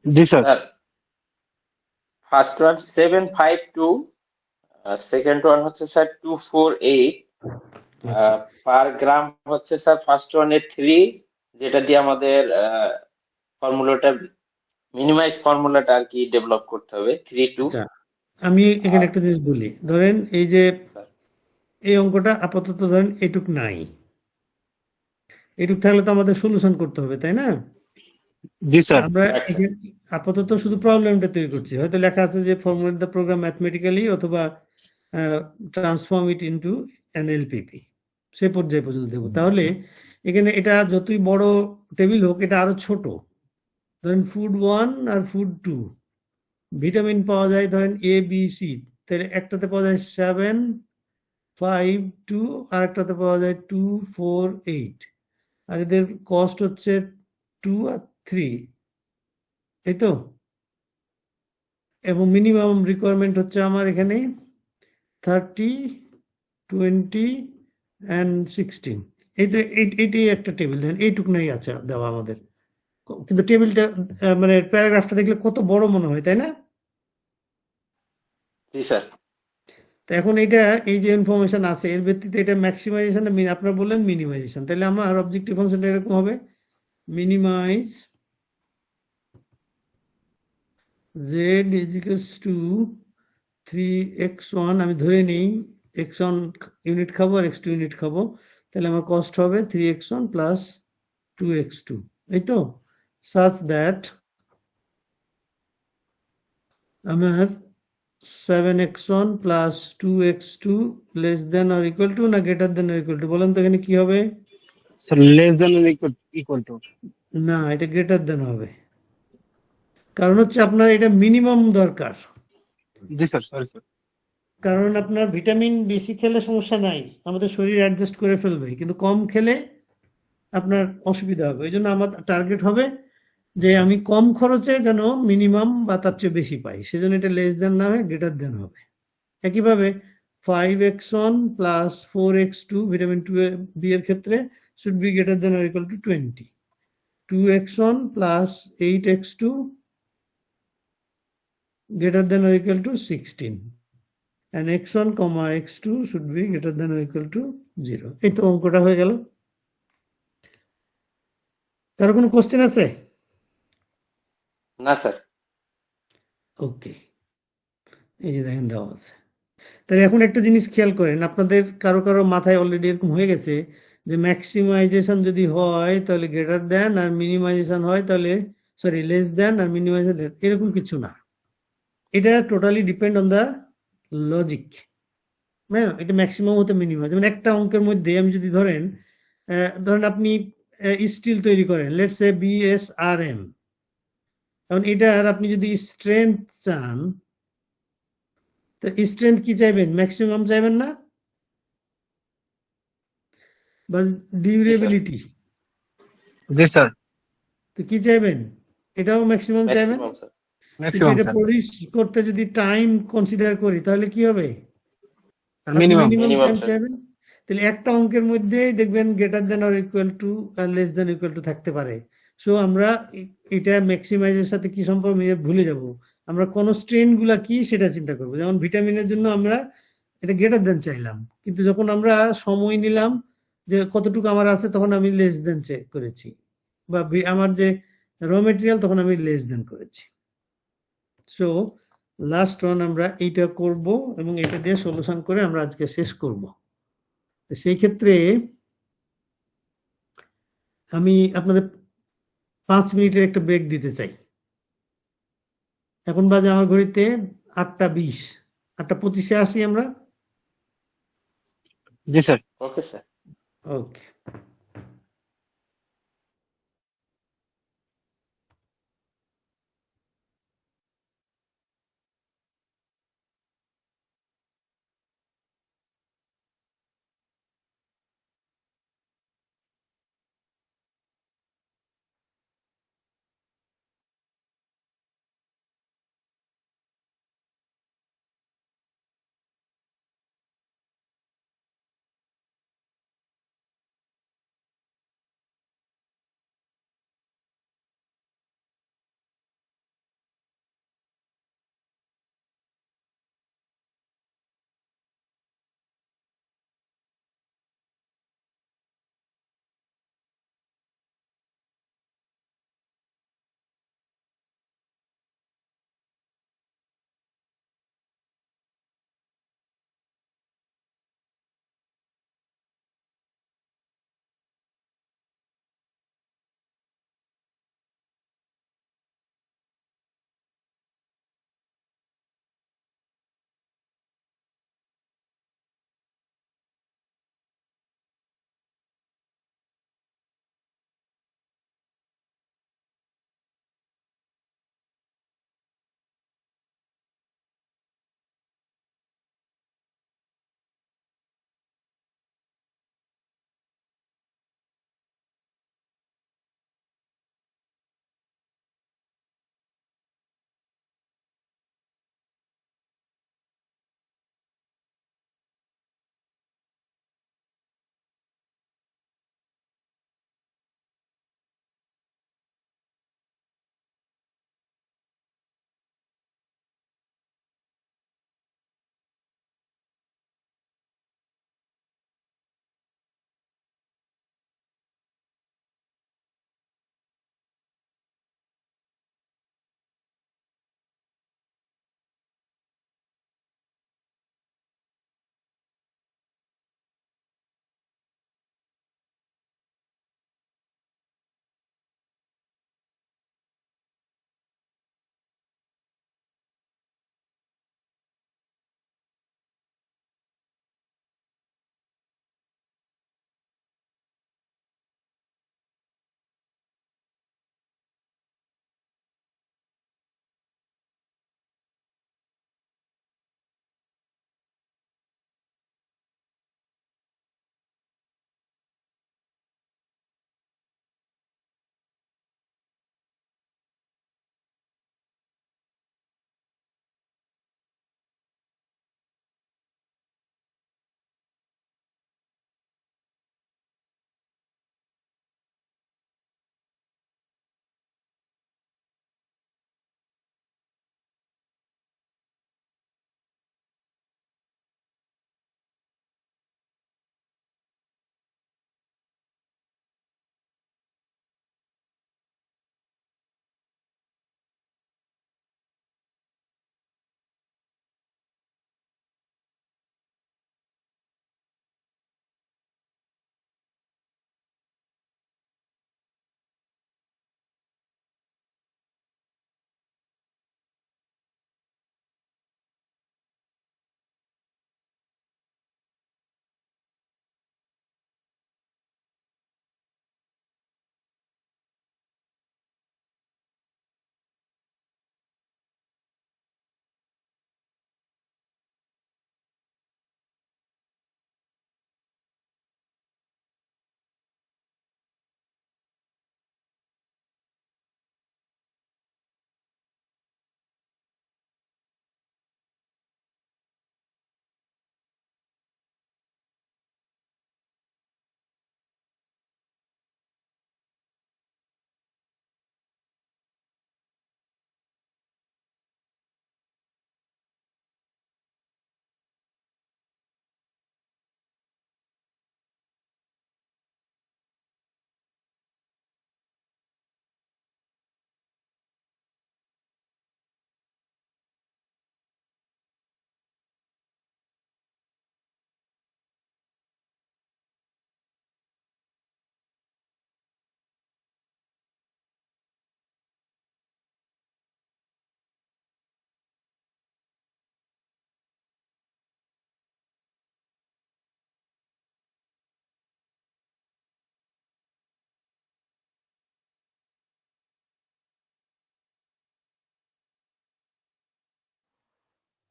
জি sir. Sir first one 752, second one হচ্ছে স্যার 248, আচ্ছা পার গ্রাম হচ্ছে স্যার ফার্স্ট ওয়ানে 3, যেটা দিয়ে আমাদের ফর্মুলাটা মিনিমাইজ ফর্মুলাটা আর কি ডেভেলপ করতে হবে 3-2। আচ্ছা, আমি এখানে একটা জিনিস বলি, ধরেন এই যে স্যার এই অঙ্কটা আপাতত ধরেন এটুক নাই, এটুক থাকলে তো আমাদের সলিউশন করতে হবে, তাই না? জি স্যার। আমরা Right, sir. এখানে আপাতত শুধু প্রবলেমটা তৈরি করছি, হয়তো লেখা আছে যে ফর্মুলেট দ্য প্রোগ্রাম ম্যাথমেটিক্যালি অথবা transform it into an LPP, সে পর্যায়ে পর্যন্ত দেবো। তাহলে এখানে এটা যতই বড় টেবিল হোক, এটা আরো ছোট। ধরেন ফুড 1 আর ফুড 2, ভিটামিন পাওয়া যায় ধরেন এ বি সি, তাহলে একটাতে পাওয়া যায় 7, 5, 2, আর একটাতে পাওয়া যায় 2, 4, 8, আর এদের কস্ট হচ্ছে 2 আর 3, এই তো। এবং মিনিমাম রিকোয়ারমেন্ট হচ্ছে আমার এখানে 30, 20 and 16। এই তো এইটাই একটা টেবিল, দেখেন এইটুক নাই আছে দেওয়া আমাদের, কিন্তু টেবিলটা মানে প্যারাগ্রাফটা দেখলে কত বড় মনে হয়, তাই না? জি স্যার। তো এখন এটা এই যে ইনফরমেশন আছে এর ভিত্তিতে এটা ম্যাক্সিমাইজেশন, আপনারা বললেন মিনিমাইজেশন, তাহলে আমার অবজেক্টিভ ফাংশনটা এরকম হবে minimise z is equals to 3x1, আমি ধরে নেই x1 ইউনিট খাবো আর x2 ইউনিট খাবো, তাহলে আমার কস্ট হবে 3x1 প্লাস 2x2, এই তো। such that আমার 7x1 plus 2x2 less than or equal to না greater than or equal to, বলেন তো এখানে কি হবে? Sir less than equal to. না, এটা গ্রেটার দেন হবে, কারণ হচ্ছে আপনার এটা মিনিমাম দরকার। জি স্যার, সরি স্যার। কারণ আপনার ভিটামিন বেশি খেলে সমস্যা নাই, আমাদের শরীর অ্যাডজাস্ট করে ফেলবে, কিন্তু কম খেলে আপনার অসুবিধা হবে। এই জন্য আমার টার্গেট হবে যে আমি কম খরচে যেন মিনিমাম বা তার চেয়ে বেশি পাই, সেজন্য এটা লেস দেন না হয়ে গ্রেটার দেন হবে। একইভাবে 5x1 plus 4x2 vitamin 2B এর ক্ষেত্রে should be greater than or equal two 20, 2x1 plus 8x2 greater than or equal to 16, and x1 comma x2 should be greater than or equal to 0। এই তো অঙ্কটা হয়ে গেল। কারো কোনো question আছে? না স্যার। ওকে, এই যে দেখেন দেওয়া আছে। তাহলে এখন একটা জিনিস খেয়াল করেন, আপনাদের কারো কারো মাথায় অলরেডি এরকম হয়ে গেছে যে ম্যাক্সিমাইজেশন যদি হয় তাহলে গ্রেটার দেন, আর মিনিমাইজেশন হয় তাহলে সরি লেস দেন, আর মিনিমাইজেশন এরকম কিছু না। এটা totally depend on the logic. হ্যাঁ, এটা ম্যাক্সিমাম হতে মিনিমাম। যেমন একটা অঙ্কের মধ্যে আমি যদি ধরেন আপনি স্টিল তৈরি করেন, লেটস সে BSRM, এখন এটার আপনি যদি স্ট্রেংথ চান, তো স্ট্রেংথ কি চাইবেন? ম্যাক্সিমাম চাইবেন না? বা ডিউরেবিলিটি, জি স্যার। তো কি চাইবেন? এটাও ম্যাক্সিমাম চাইবেন। Maximum sir. কিন্তু ম্যাক্সিমাম এটা স্যার। প্রডিউস করতে যদি টাইম কনসিডার করি তাহলে কি হবে? Minimum. Minimum Minimum, time sir. চাইবেন। তাহলে একটা অঙ্কের মধ্যেই দেখবেন greater than or equal to আর লেস দেন ইকুয়াল টু থাকতে পারে। সো আমরা এটা ম্যাক্সিমাইজের সাথে কি সম্পর্ক ভুলে যাব, আমরা কনস্ট্রেইন গুলা কি সেটা চিন্তা করব। যেমন ভিটামিনের জন্য আমরা এটা গ্রেটার দেন চাইলাম, কিন্তু যখন আমরা সময় নিলাম যে কতটুকু আমার আছে তখন আমি লেস দেন করেছি, বা আমার যে র মেটেরিয়াল তখন আমি লেস দেন করেছি। সো লাস্ট ওয়ান আমরা এইটা করব এবং এটা দিয়ে সলিউশন করে আমরা আজকে শেষ করব। সেই ক্ষেত্রে আমি আপনাদের 5 মিনিটের একটা ব্রেক দিতে চাই। এখন বাজে আমার ঘড়িতে 8:20, 8:25-এ আসি আমরা। জি sir. Okay sir. Okay.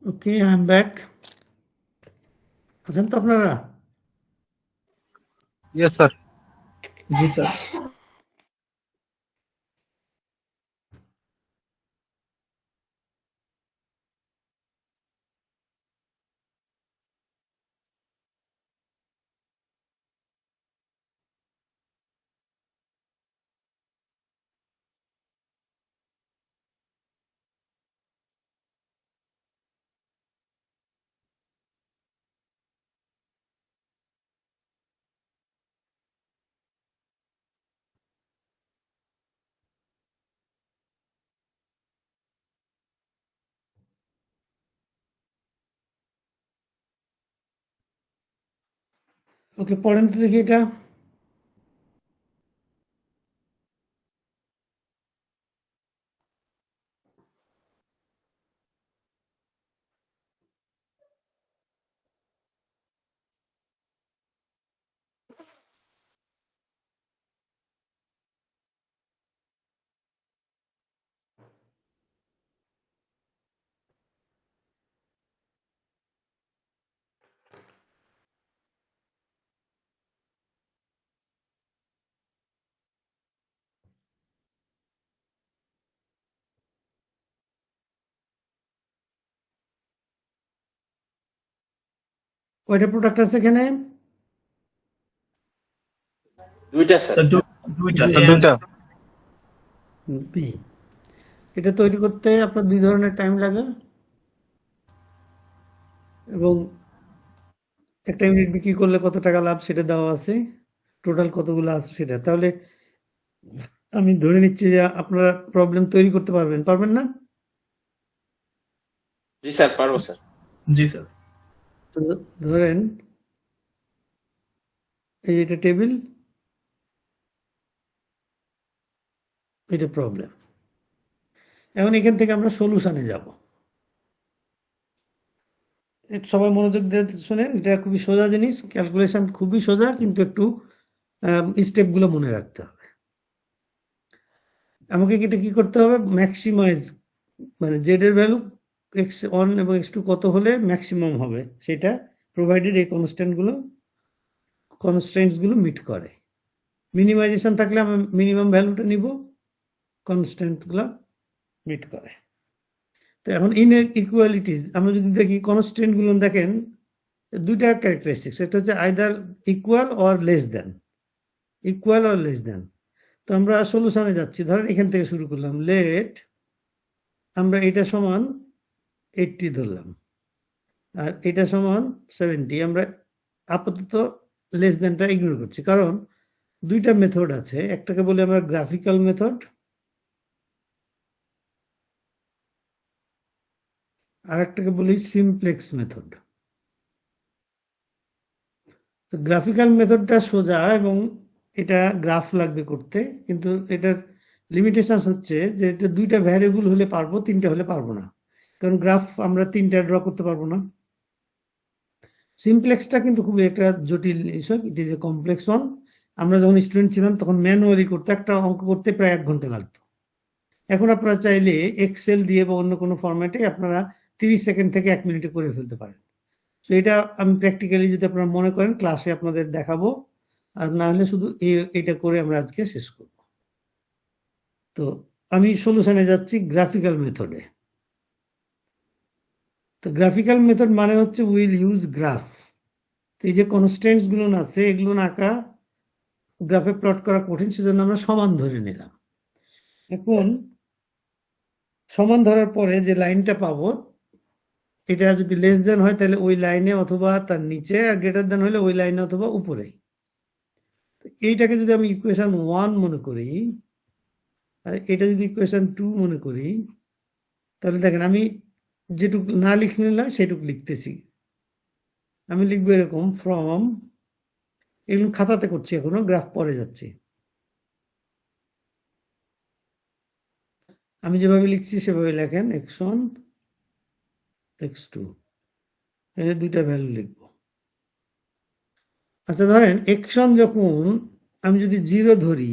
Okay, I am back. আছেন তো আপনারা? Yes, sir. জি স্যার। ওকে, পড়েন তো দেখি এটা। কয়টা প্রোডাক্ট আছে এখানে? দুইটা স্যার। স্যার দুইটা Sir, দুইটা। বি। এটা তৈরি করতে আপনার 2 ধরনের টাইম লাগে, এবং একটা ইউনিট বিক্রি করলে কত টাকা লাভ সেটা দেওয়া আছে, টোটাল কতগুলো আছে সেটা। তাহলে আমি ধরে নিচ্ছি যে আপনারা প্রবলেম তৈরি করতে পারবেন না? জি স্যার, পারবো স্যার। জি স্যার। তো ধরেন এই এটা টেবিল, এটা প্রবলেম। এখন এখান থেকে আমরা সলিউশনে যাব। সবাই মনোযোগ দিয়ে শুনেন, এটা খুবই সোজা জিনিস, ক্যালকুলেশন খুবই সোজা, কিন্তু একটু স্টেপগুলো মনে রাখতে হবে। আমাকে এটা কি করতে হবে? ম্যাক্সিমাইজ, মানে জেড এর ভ্যালু x1 এবং x2 কত হলে ম্যাক্সিমাম হবে সেটা, প্রোভাইডেড এই কনস্ট্রেন্টস গুলো মিট করে। মিনিমাইজেশন থাকলে আমি মিনিমাম ভ্যালুটা নিব, কনস্ট্যান্ট গুলো মিট করে। তো এখন ইনইকুয়ালিটিজ আমরা যদি দেখি, কনস্ট্যান্ট গুলো দেখেন দুইটা ক্যারেক্টারিস্টিক্স, একটা হচ্ছে either equal or less than, equal or less than. তো আমরা সলিউশনে যাচ্ছি, ধরেন এখান থেকে শুরু করলাম, লেট আমরা এটা সমান 80 ধরলাম, আর এটা সমান 70। আমরা আপাতত লেস দেনটা ইগনোর করছি, কারণ দুইটা মেথড আছে, একটাকে বলি আমরা গ্রাফিক্যাল মেথড, আর একটাকে বলি সিমপ্লেক্স মেথড। তো গ্রাফিক্যাল মেথডটা সোজা এবং এটা গ্রাফ লাগবে করতে, কিন্তু এটার লিমিটেশন হচ্ছে যে এটা দুইটা ভ্যারিয়েবল হলে পারবো, তিনটা হলে পারবো না, কারণ গ্রাফ আমরা তিনটা ড্র করতে পারবো না। সিমপ্লেক্সটা কিন্তু খুবই একটা জটিল বিষয়, ইট ইজ এ কমপ্লেক্স ওয়ান। আমরা যখন স্টুডেন্ট ছিলাম তখন ম্যানুয়ালি করতে, একটা অঙ্ক করতে প্রায় 1 ঘন্টা লাগতো। এখন আপনারা চাইলে এক্সেল দিয়ে বা অন্য কোনো ফরম্যাটে আপনারা 30 সেকেন্ড থেকে 1 মিনিটে করে ফেলতে পারেন। তো এটা আমি প্র্যাকটিক্যালি যদি আপনারা মনে করেন ক্লাসে আপনাদের দেখাবো, আর না হলে শুধু এটা করে আমরা আজকে শেষ করব। তো আমি সলিউশনে যাচ্ছি গ্রাফিক্যাল মেথডে। তো গ্রাফিক্যাল মেথড মানে হচ্ছে উইল ইউজ গ্রাফ। তো এই যে কনস্ট্যান্টস গুলো আছে এগুলো আঁকা, গ্রাফে প্লট করা কঠিন, সেজন্য আমরা সমান ধরে নিলাম। এখন সমান ধরার পরে যে লাইনটা পাবো, এটা যদি লেস দেন হয় তাহলে ওই লাইনে অথবা তার নিচে, আর গ্রেটার দেন হলে ওই লাইনে অথবা উপরে। এইটাকে যদি আমি ইকুয়েশন 1 মনে করি, আর এটা যদি ইকুয়েশন 2 মনে করি, তাহলে দেখেন আমি যেটুকু না লিখে নিলাম সেটুকু লিখতেছি। আমি লিখবো এরকম, ফ্রম, এগুলো খাতাতে করছি, এখনো গ্রাফ পরে যাচ্ছি। আমি যেভাবে লিখছি সেভাবে লেখেন, x1 x2, এই দুইটা ভ্যালু লিখবো। আচ্ছা, ধরেন x1 যখন আমি যদি 0 ধরি,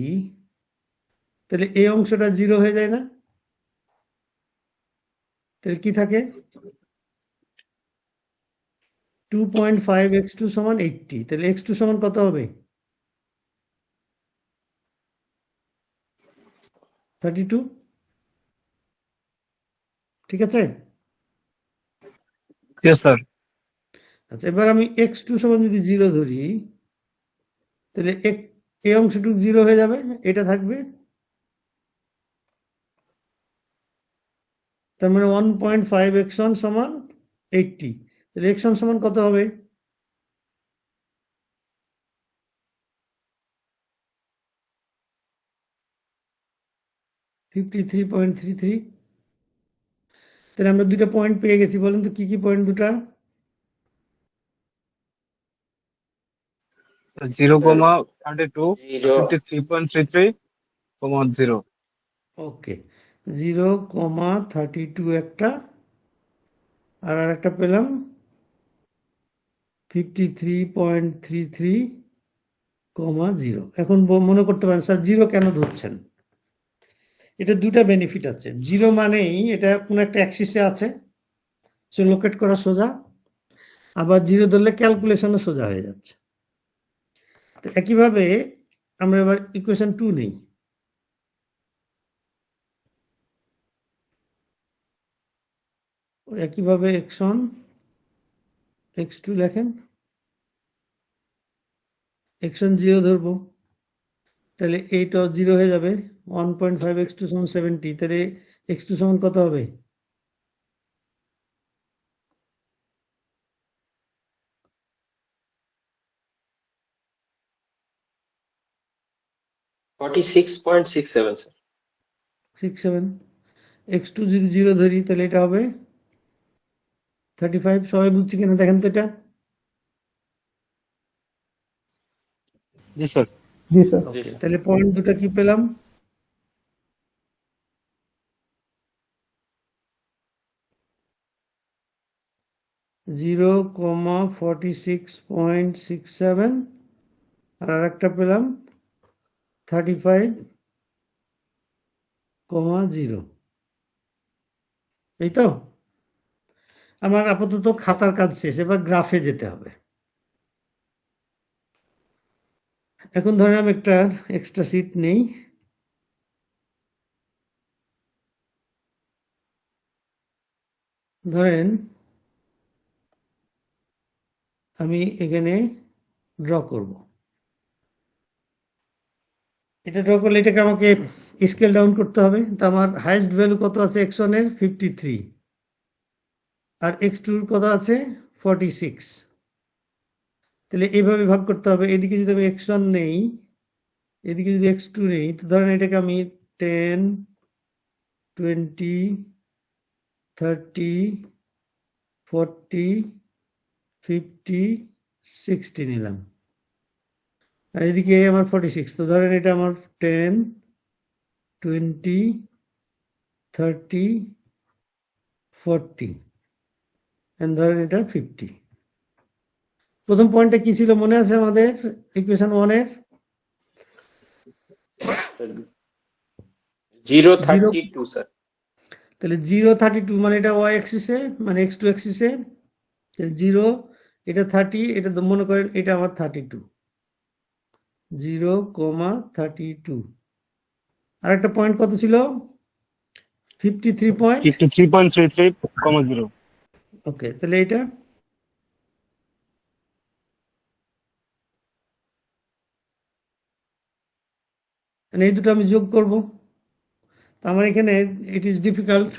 তাহলে এই অংশটা 0 হয়ে যায় না? তাহলে কি থাকে? 2.5 x2 সমান 80, তাহলে x2 সমান কত হবে? 32, ঠিক আছে? Yes, sir. আচ্ছা, এবার আমি x2 সমান যদি 0 ধরি, তাহলে এই অংশটুকু 0 হয়ে যাবে, এটা থাকবে, তার মানে 1.5 x1 সমান 80, তাহলে x1 সমান কত হবে? 53.33। তাহলে আমরা দুইটা পয়েন্ট পেয়ে গেছি, বলেন তো কি কি পয়েন্ট দুটা? 0,32, 0 53.33, 0. ওকে, 0,32 একটা, আর একটা পেলাম 53.33, এখন মনে করতে পারেন স্যার 0 কেন ধরছেন? এটা দুটা বেনিফিট আছে। 0 মানেই এটা কোনো একটা অ্যাক্সিসে আছে, সে লোকেট করা সোজা, আবার 0 ধরলে ক্যালকুলেশনও সোজা হয়ে যাচ্ছে। তো একইভাবে আমরা এবার ইকুয়েশন 2 নেই। একইভাবে x1 x2 লেখেন, x1 0 ধরবো, তাহলে এইটা 0 হয়ে যাবে, 1.5 x2 সমান 70, তাহলে x2 সমান কত হবে? 46.67, স্যার। 67। x2 যদি 0 ধরি তাহলে এটা হবে 35। সবাই বুঝছি কিনা দেখেন তো এটা? Yes, sir. জি স্যার। জি স্যার। তাহলে পয়েন্ট দুটা কি পেলাম? (0,46.67) আর একটা পেলাম 35,0। এই তো আমার আপাতত খাতার কাজ শেষ, এবার গ্রাফে যেতে হবে। এখন ধরেন আমি একটা এক্সট্রা শীট নেই, ধরেন আমি এখানে ড্র করব। এটা ড্র করলে এটাকে আমাকে স্কেল ডাউন করতে হবে। তো আমার হাইয়েস্ট ভ্যালু কত আছে x1 এর? 53, আর x2 এর কত আছে? 46। তাহলে এইভাবে ভাগ করতে হবে। এদিকে যদি আমি x1 নেই, এদিকে যদি x2 নেই, তো ধরেন এটাকে আমি 10, 20, 30, 40, 50, 60 নিলাম, আর এদিকে আমার 46। তো ধরেন এটা আমার 10, 20, 30, 40, এন্ড ধরেন এটা 50। প্রথম পয়েন্টটা কি ছিল মনে আছে আমাদের ইকুয়েশন 1 এর? 0.32, স্যার। তাহলে 0.32 মানে এটা y অ্যাক্সিসে, মানে x2 অ্যাক্সিসে, 0, এটা 30, এটা মনে করেন এটা আমার 32, 0,32। আর একটা পয়েন্ট কত ছিল? 53 পয়েন্ট। 53.33, 0. ওকে, তাহলে এটা মানে এই দুটো আমি যোগ করব। আমার এখানে ইট ইজ ডিফিকাল্ট,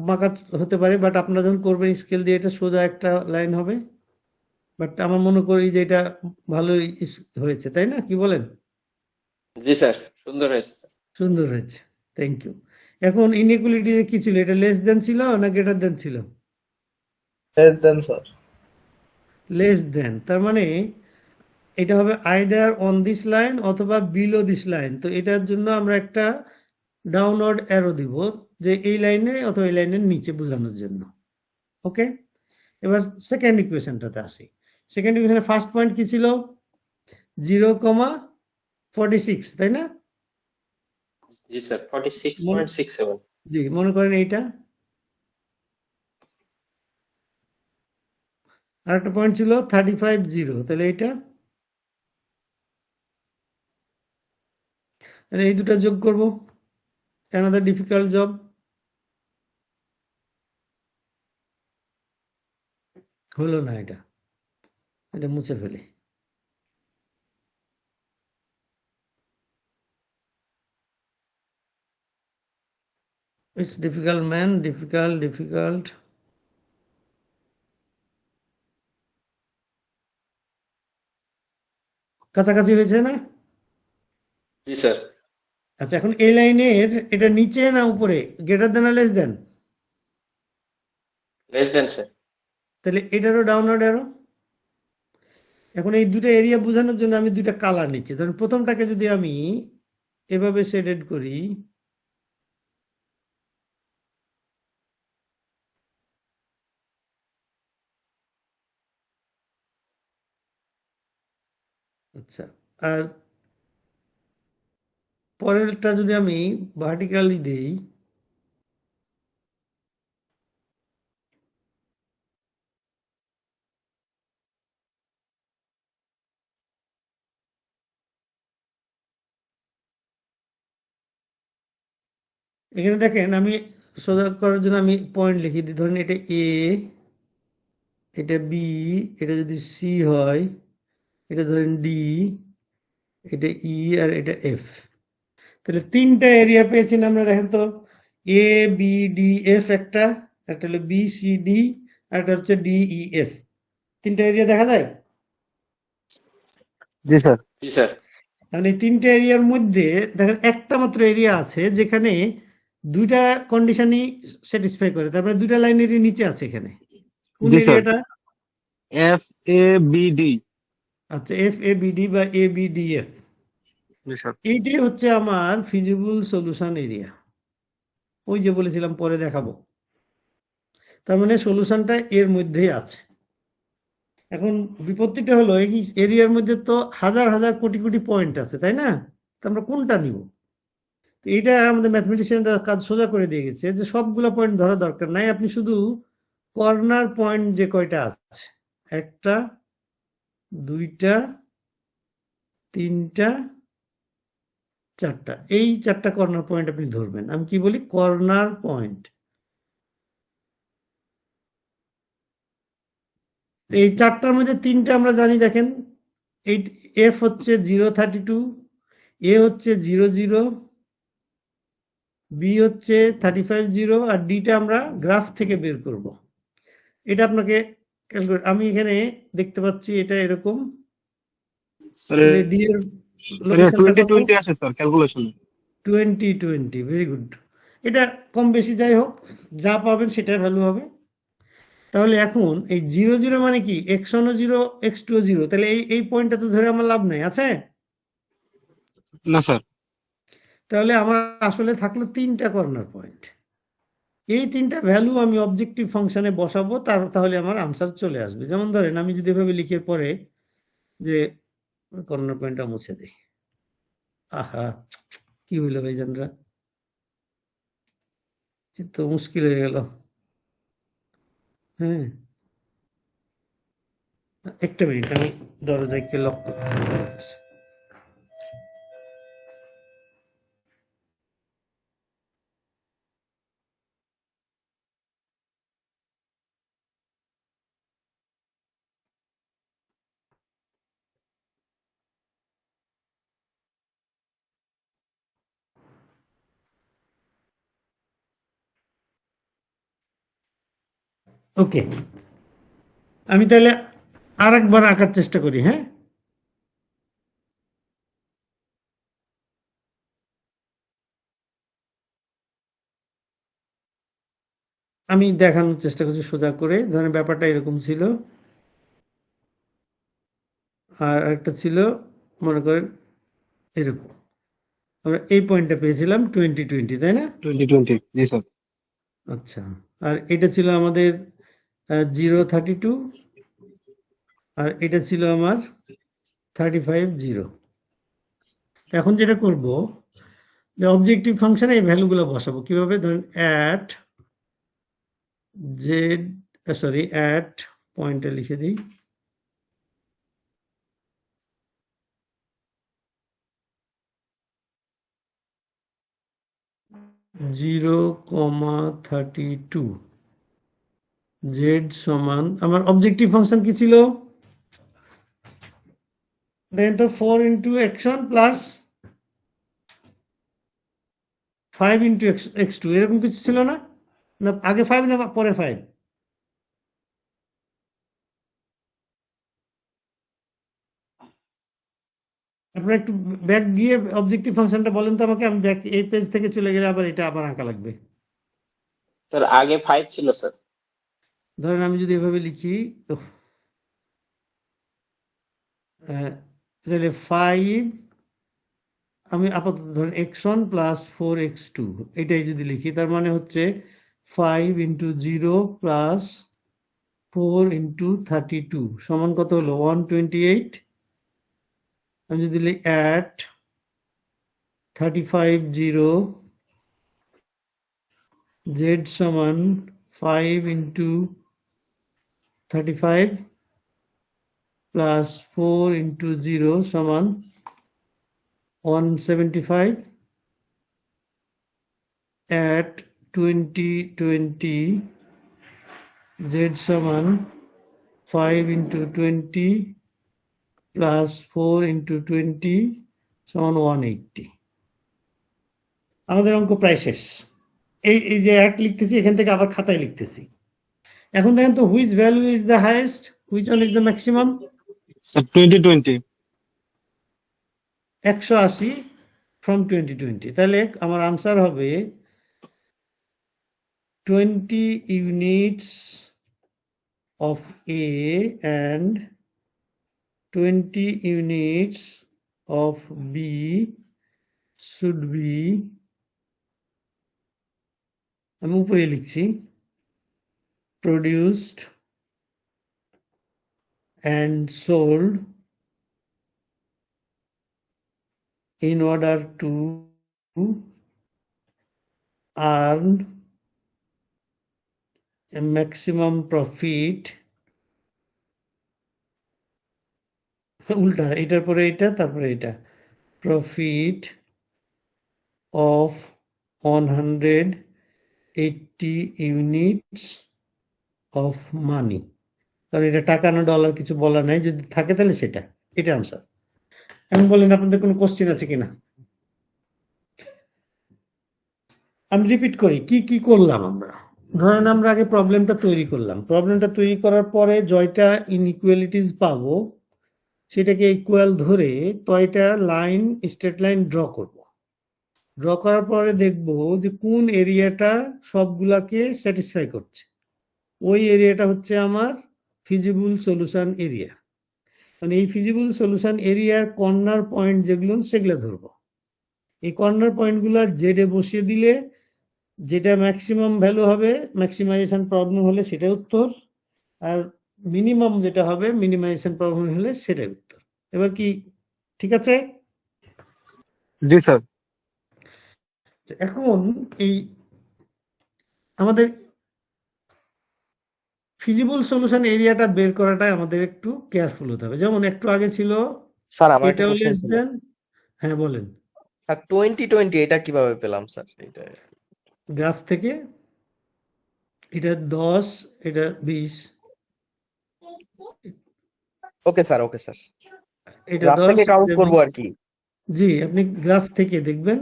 বাঁকা হতে পারে, বাট আপনারা যখন করবেন স্কেল দিয়ে এটা সোজা একটা লাইন হবে। বাট আমার মনে করি যে এটা ভালোই হয়েছে, তাই না? কি বলেন? জি স্যার, সুন্দর হয়েছে স্যার। সুন্দর হয়েছে, থ্যাংক ইউ। এখন ইনইকুয়ালিটি কি ছিল? এটা লেস দেন ছিল না গ্রেটার দেন ছিল? Less than sir. Less than, তার মানে এটা হবে আইদার অন দিস লাইন অথবা বিলো দিস লাইন। তো এটার জন্য আমরা একটা ডাউনওয়ার্ড অ্যারো দিব, যে এই লাইনে অথবা এই লাইনের নিচে বোঝানোর জন্য। ওকে, এবার সেকেন্ড ইকুয়েশনটাতে আসি। সেকেন্ড ইকুয়েশনের ফার্স্ট পয়েন্ট কি ছিল? 0,46, তাই না? জি স্যার, 46.67। জি, মনে করেন এইটা, আর একটা পয়েন্ট ছিল 35 তাহলে এইটা এই দুটা যোগ করব another difficult job হলো না এটা মুছে ফেলি it's difficult man difficult কাছাকাছি হয়েছে না জি স্যার। আচ্ছা এখন এই লাইনের এটা নিচে না উপরে greater than less than less than sir. তাহলে এটারও ডাউনওয়ার্ড অ্যারো এখন এই দুটো এরিয়া বোঝানোর জন্য আমি দুইটা কালার নিচ্ছি ধরুন প্রথমটাকে যদি আমি এভাবে শেডেড করি আচ্ছা আর পরেরটা যদি আমি ভার্টিক্যালি দেই এখানে দেখেন আমি সোজা করার জন্য আমি পয়েন্ট লিখে দিই ধরুন এটা এ এটা বি এটা যদি সি হয় এটা ধরেন ডি এটা ই আর এটা এফ তাহলে তিনটা এরিয়া পেয়েছি না আমরা দেখেন তো এ বি ডি এফ একটা হলো বি সি ডি আর একটা হচ্ছে ডি ই এফ তিনটা এরিয়া দেখা যায় জি স্যার। জি স্যার। কারণ এই তিনটা এরিয়ার মধ্যে দেখেন একটা মাত্র এরিয়া আছে যেখানে দুইটা কন্ডিশনই স্যাটিসফাই করে তারপরে দুইটা লাইনেরই নিচে আছে এখানে কোন জি স্যার। এরিয়াটা এফ এ বি ডি। আচ্ছা এফ এ বি ডি বা এ বি ডি এফ জি স্যার। এইটাই হচ্ছে আমার ফিজিবল সলিউশন এরিয়া ওই যে বলেছিলাম পরে দেখাবো তার মানে সলিউশনটা এর মধ্যেই আছে এখন বিপত্তিটা হলো এই এরিয়ার মধ্যে তো হাজার হাজার কোটি কোটি পয়েন্ট আছে তাই না তো আমরা কোনটা নিব তো এটা আমাদের ম্যাথমেটিশিয়ানরা কাজ সোজা করে দিয়ে গেছে যে সবগুলো পয়েন্ট ধরা দরকার নাই আপনি শুধু কর্নার পয়েন্ট যে কয়টা আছে একটা দুইটা তিনটা চারটা এই চারটা কর্নার পয়েন্ট আপনি ধরবেন আমি কি বলি কর্নার পয়েন্ট এই চারটার মধ্যে তিনটা আমরা জানি দেখেন এই এফ হচ্ছে 032 এ হচ্ছে 00 বি হচ্ছে 350 আর ডিটা আমরা গ্রাফ থেকে বের করব এটা আপনাকে ক্যালকুলেট আমি এখানে দেখতে পাচ্ছি এটা এরকম স্যার ডি এর 2020 আসে স্যার ক্যালকুলেশন 2020 ভেরি গুড এটা কম বেশি যাই হোক যা পাবেন সেটার ভ্যালু হবে তাহলে এখন এই 00 মানে কি x1 0 x2 0 তাহলে এই পয়েন্টটা তো ধরে আমার লাভ নাই আছে না স্যার। তাহলে আমার আসলে থাকলো তিনটা কর্নার পয়েন্ট এই তিনটা ভ্যালু আমি অবজেক্টিভ ফাংশনে বসাবো তাহলে আমার আনসার চলে আসবে যেমন ধরেন আমি যদি এভাবে লিখে পরে যে কর্নার পয়েন্টটা মুছে দিই আহা কি হইলো ভাইজানরা তো মুশকিল হয়ে গেল হ্যাঁ একটা মিনিট আমি দরজাকে লক করতে ওকে আমি তাহলে আরেকবার আঁকার চেষ্টা করি হ্যাঁ আমি দেখানোর চেষ্টা করছি সোজা করে ধরেন ব্যাপারটা এরকম ছিল আর একটা ছিল মনে করেন এরকম আমরা এই পয়েন্টটা পেয়েছিলাম 2020 তাই না 2020 জি স্যার। আচ্ছা আর এটা ছিল আমাদের 032 আর এটা ছিল আমার 350 এখন যেটা করব যে অবজেক্টিভ ফাংশনে এই ভ্যালুগুলো বসাবো কিভাবে ধরেন at পয়েন্টটা লিখে দিই। জিরো কমা 32 জেড সমান আমার অবজেক্টিভ ফাংশন কি ছিল? দেখেন তো 4 into x1 plus 5 into x2 এরকম কিছু ছিল না? না আগে 5 না পরে 5? আপনারা একটু ব্যাক গিয়ে অবজেক্টিভ ফাংশনটা বলেন তো আমাকে, আমি ব্যাক এই পেজ থেকে চলে গেলে আবার এটা আবার আঁকা লাগবে। স্যার আগে 5 ছিল স্যার। ধরেন আমি যদি এভাবে লিখি তো তাহলে 5 আমি আপাতত ধরেন x1 প্লাস 4x2 এটাই যদি লিখি তার মানে হচ্ছে 5 ইন্টু 0 প্লাস 4 ইন্টু 32 সমান কত হলো 128। আমি যদি লিখি অ্যাট 35 0 z সমান 5 ইন্টু 35 প্লাস 4 ইন্টু 0 সমান 175 at 2020 z সমান 5 ইন্টু 20 প্লাস 4 ইন্টু 20 সমান 180। আমাদের অঙ্ক প্রায় শেষ। এই যে অ্যাট লিখতেছি এখান থেকে আবার খাতায় লিখতেছি। এখন দেখেন তো which value is the highest, which one is the maximum? Sir 2020। 180 from 2020। তাহলে আমার আনসার হবে 20 units of A and 20 units of B should be, আমি উপরে লিখছি, produced and sold in order to earn a maximum profit, উল্টা এটার পরে এটা তারপরে এটা, profit of 180 units of money। কারণ এটা টাকা না ডলার কিছু বলা নাই, যদি থাকে তাহলে সেটা, এটা আনসার। এখন বলেন আপনাদের কোনো কোশ্চেন আছে কিনা? আমি রিপিট করি কি কি করলাম আমরা। ধরেন আমরা আগে প্রবলেমটা তৈরি করলাম, প্রবলেমটা তৈরি করার পরে জয়টা ইনইকুয়ালিটিস পাবো সেটাকে ইকুয়াল ধরে তয়টা লাইন স্ট্রেট লাইন ড্র করব। ড্র করার পরে দেখব যে কোন এরিয়াটা সবগুলাকে স্যাটিসফাই করছে, ওই এরিয়াটা হচ্ছে আমার ফিজিবল সলিউশন এরিয়া। মানে এই ফিজিবল সলিউশন এরিয়ার কর্নার পয়েন্ট যেগুলো সেগুলো ধরবো। এই কর্নার পয়েন্টগুলো জেডে বসিয়ে দিলে যেটা ম্যাক্সিমাম ভ্যালু হবে, ম্যাক্সিমাইজেশন প্রবলেম হলে সেটা উত্তর, আর মিনিমাম যেটা হবে মিনিমাইজেশন প্রবলেম হলে সেটাই উত্তর। এবার কি ঠিক আছে? জি স্যার। এখন এই আমাদের ফিজিবল সলিউশন এরিয়াটা বের করাটাই আমাদের একটু কেয়ারফুল হতে হবে। যেমন একটু আগে ছিল স্যার আমার একটা এটাও কোশ্চেন লেস ছিল। দেন, হ্যাঁ বলেন। স্যার 2020 এটা কিভাবে পেলাম স্যার? এটা গ্রাফ থেকে এটা 10 এটা 20, ওকে স্যার, ওকে স্যার, এটা গ্রাফ 10 থেকে কাউন্ট এটা করব 20। আর কি। জি আপনি গ্রাফ থেকে দেখবেন,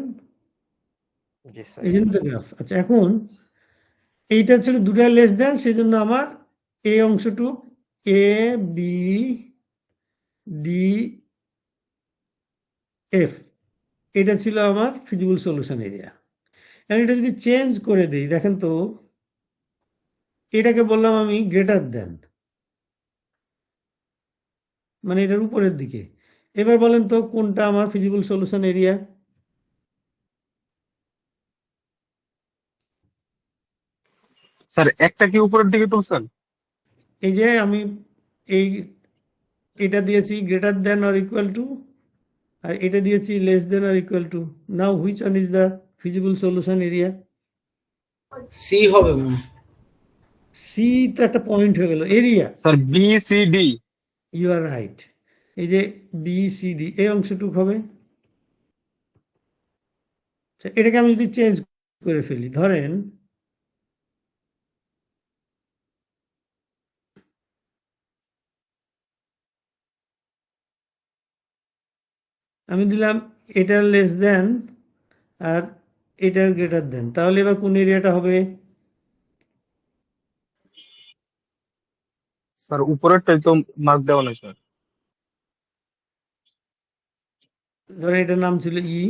জি স্যার। এই জন্য তো গ্রাফ। আচ্ছা এখন এইটা ছিল দুটা লেস দেন, সেই জন্য আমার এই অংশটুক এ বি ডি এফ এটা ছিল আমার ফিজিবল সলিউশন এরিয়া। এখন এটা যদি চেঞ্জ করে দিই, দেখেন তো এটাকে বললাম আমি গ্রেটার দেন, মানে এটার উপরের দিকে। এবার বলেন তো কোনটা আমার ফিজিবল সলিউশন এরিয়া? স্যার একটা কি উপরের দিকে তুলছেন? এই যে আমি এই এটা দিয়েছি greater than or equal to, আর এটা দিয়েছি less than or equal to. Now which one is the feasible solution area? C হবে মনে হয়। সি তো একটা পয়েন্ট হয়ে গেল, area. Sir B C D. You are right. এই যে বি সি ডি এই অংশটুকু হবে। আচ্ছা, এটাকে আমি যদি চেঞ্জ করে ফেলি, ধরেন আমি দিলাম এটার লেস দেন আর এটার গ্রেটার দেন, তাহলে এবার কোন এরিয়াটা হবে? স্যার উপরেরটাই তো মার্ক দেওয়া নাই স্যার। ধরেন এটার নাম ছিল E,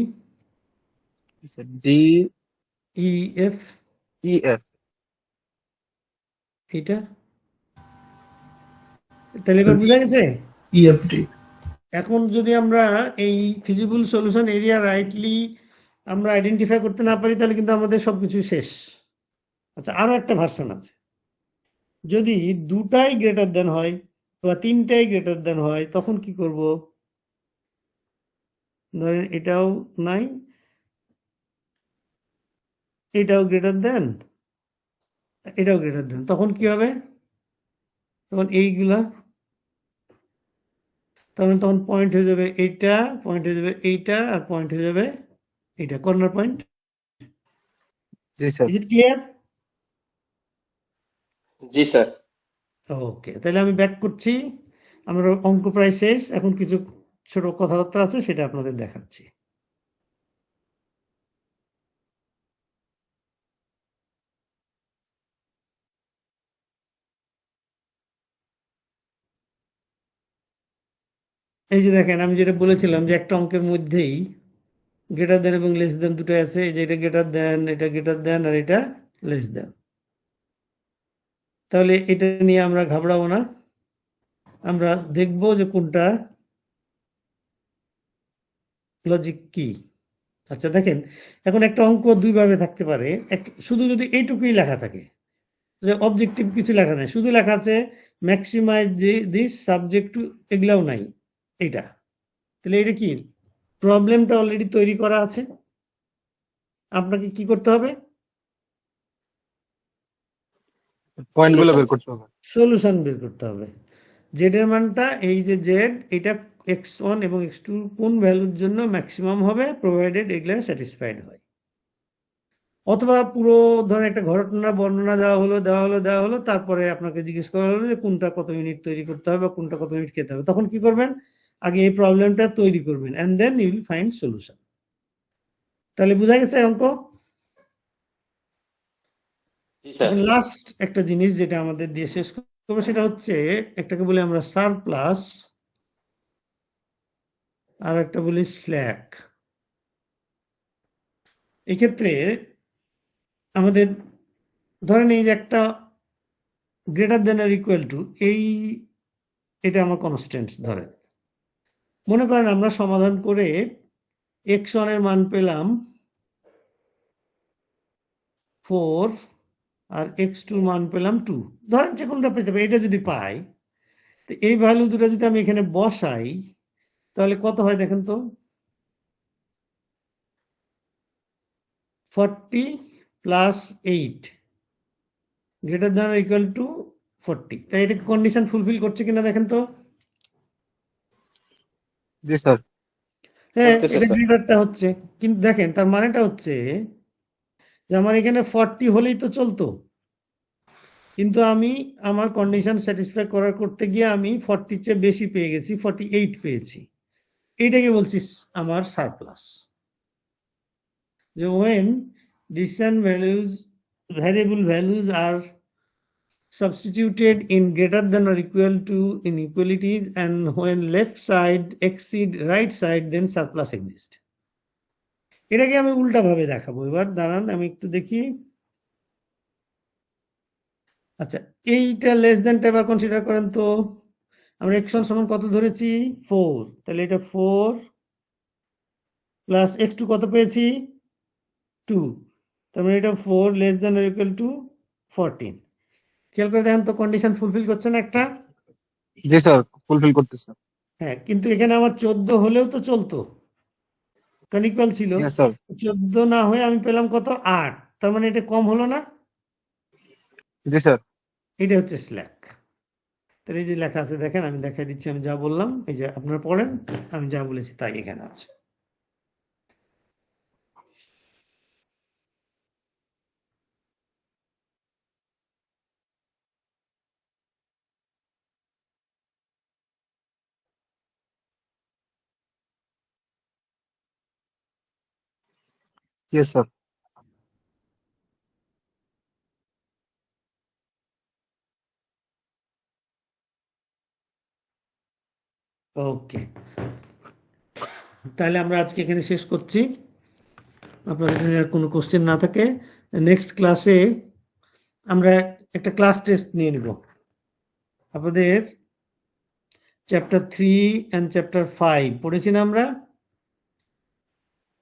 sir D E F, E F. এটা। তাহলে এবার বুঝা গেছে? EFD. এখন যদি আমরা এই ফিজিবল সলিউশন এরিয়া রাইটলি আমরা আইডেন্টিফাই করতে না পারি, তাহলে কিন্তু আমাদের সবকিছু শেষ। আচ্ছা, আরো একটা ভার্সন আছে। যদি দুটাই গ্রেটার দেন হয় বা তিনটাই গ্রেটার দেন হয়, তখন কি করব? ধরেন এটাও নাই, এটাও গ্রেটার দেন, এটাও গ্রেটার দেন, তখন কি হবে? তখন এইগুলা, তখন পয়েন্ট হয়ে যাবে এইটা, পয়েন্ট হয়ে যাবে এইটা, আর পয়েন্ট হয়ে যাবে এইটা, কর্নার পয়েন্ট। জি স্যার। Is it clear? জি স্যার। ওকে, তাহলে আমি ব্যাক করছি। আমরা অঙ্ক প্রায় শেষ, এখন কিছু ছোট কথাবার্তা আছে, সেটা আপনাদের দেখাচ্ছি। এই যে দেখেন, আমি যেটা বলেছিলাম যে একটা অঙ্কের মধ্যেই গ্রেটার দেন এবং লেস দেন দুটো আছে। এই যে এটা গ্রেটার দেন, এটা গ্রেটার দেন, আর এটা লেস দেন। তাহলে এটা নিয়ে আমরা ঘাবড়াবো না, আমরা দেখবো যে কোনটা লজিক কি। আচ্ছা দেখেন, এখন একটা অঙ্ক দুইভাবে থাকতে পারে। শুধু যদি এইটুকুই লেখা থাকে, যে অবজেক্টিভ কিছু লেখা নাই, শুধু লেখা আছে ম্যাক্সিমাইজ দিস সাবজেক্ট টু, এগুলাও নাই এটা, তাহলে এটা কি? প্রবলেমটা অলরেডি তৈরি করা আছে। আপনাকে কি করতে হবে? পয়েন্ট গুলো বের করতে হবে। সলিউশন বের করতে হবে। জেড এর মানটা, এই যে জেড, এটা x1 এবং x2 কোন ভ্যালুর জন্য ম্যাক্সিমাম হবে, প্রোভাইডেড এগুলা স্যাটিসফাইড হয়। অথবা পুরো ধরেন একটা ঘটনা বর্ণনা দেওয়া হলো, তারপরে আপনাকে জিজ্ঞেস করা হলো যে কোনটা কত ইউনিট তৈরি করতে হবে বা কোনটা কত ইউনিট খেতে হবে। তখন কি করবেন? আগে এই প্রবলেমটা তৈরি করবেন, and then you will find solution. তাহলে বুঝা গেছে অঙ্ক? জি স্যার। এখন লাস্ট একটা জিনিস যেটা আমাদের দিয়ে শেষ করবো, সেটা হচ্ছে একটাকে বলি আমরা সারপ্লাস, আর একটা বলি স্ল্যাক। এক্ষেত্রে আমাদের ধরেন এই যে একটা greater than or equal to, এটা আমার কনস্ট্যান্ট ধরেন। মনে করেন আমরা সমাধান করে x1 এর মান পেলাম 4 আর x2 এর মান পেলাম 2, ধরেন যে কোনটা পেতে পারি। এটা যদি পাই, তো এই ভ্যালু দুটো যদি আমি এখানে বসাই, তাহলে কত হয় দেখেন তো? 40 plus 8 greater than or equal to 40। তাই এটা কন্ডিশন ফুলফিল করছে কিনা দেখেন তো? জি স্যার। হ্যাঁ, করতেছে এটা স্যার। গ্রেটারটা হচ্ছে, কিন্তু দেখেন তার মানেটা হচ্ছে যে আমার এখানে 40 হলেই তো চলতো, কিন্তু আমি আমার কন্ডিশন স্যাটিসফাই করতে গিয়ে আমি 40 চেয়ে বেশি পেয়ে গেছি, 48 পেয়েছি। এইটাকে বলছি আমার সারপ্লাস। যে when distant variable values are substituted in greater than or equal to inequalities, and when left side exceed right side, then surplus exists. এটাকে আমি উল্টা ভাবে দেখাবো। এবার দাঁড়ান, আমি একটু দেখি। আচ্ছা, এইটা লেস দেনটা এবার কনসিডার করেন তো। আমরা x1 সমান কত ধরেছি? 4, তাহলে এটা 4 প্লাস x2 কত পেয়েছি? 2, তার মানে এটা 4 less than or equal two 14। খেয়াল করে দেখেন তো, কন্ডিশন ফুলফিল করছে না একটা? জি স্যার, ফুলফিল করতেছে। হ্যাঁ, কিন্তু এখানে আমার 14 হলেও তো চলতো, কারণ ইকুয়াল ছিল। হ্যাঁ স্যার। 14 না হয়ে আমি পেলাম কত? 8, তার মানে এটা কম হলো না? জি স্যার। এটা হচ্ছে স্ল্যাক। তাহলে এই যে লেখা আছে দেখেন, আমি দেখাই দিচ্ছি, আমি যা বললাম এই যে আপনারা পড়েন, আমি যা বলেছি তাই এখানে আছে। Yes, sir. ওকে, তাহলে আমরা আজকে এখানে শেষ করছি। আপনাদের যদি আর কোনো কোশ্চেন না থাকে, নেক্সট ক্লাসে আমরা একটা ক্লাস টেস্ট নিয়ে নিব। আপনাদের চ্যাপ্টার 3 অ্যান্ড চ্যাপ্টার 5 পড়েছি না আমরা,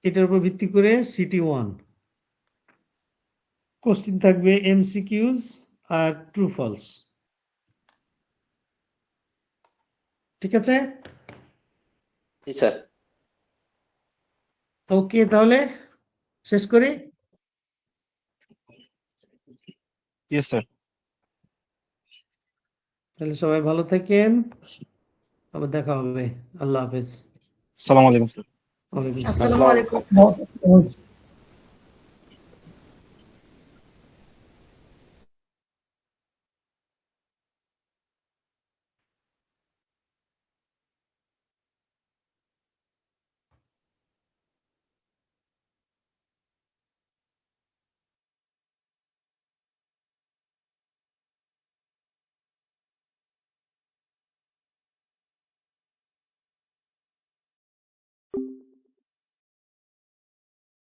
এটার উপর ভিত্তি করে সিটি 1 কোশ্চেন থাকবে, এমসিকিউজ আর ট্রু ফলস। ঠিক আছে? জি স্যার। ওকে, তাহলে শেষ করি। Yes, sir. তাহলে সবাই ভালো থাকেন, আবার দেখা হবে। আল্লাহ হাফেজ। Assalamu alaikum, sir. ওয়ালাইকুম আসসালাম। আসসালামু আলাইকুম।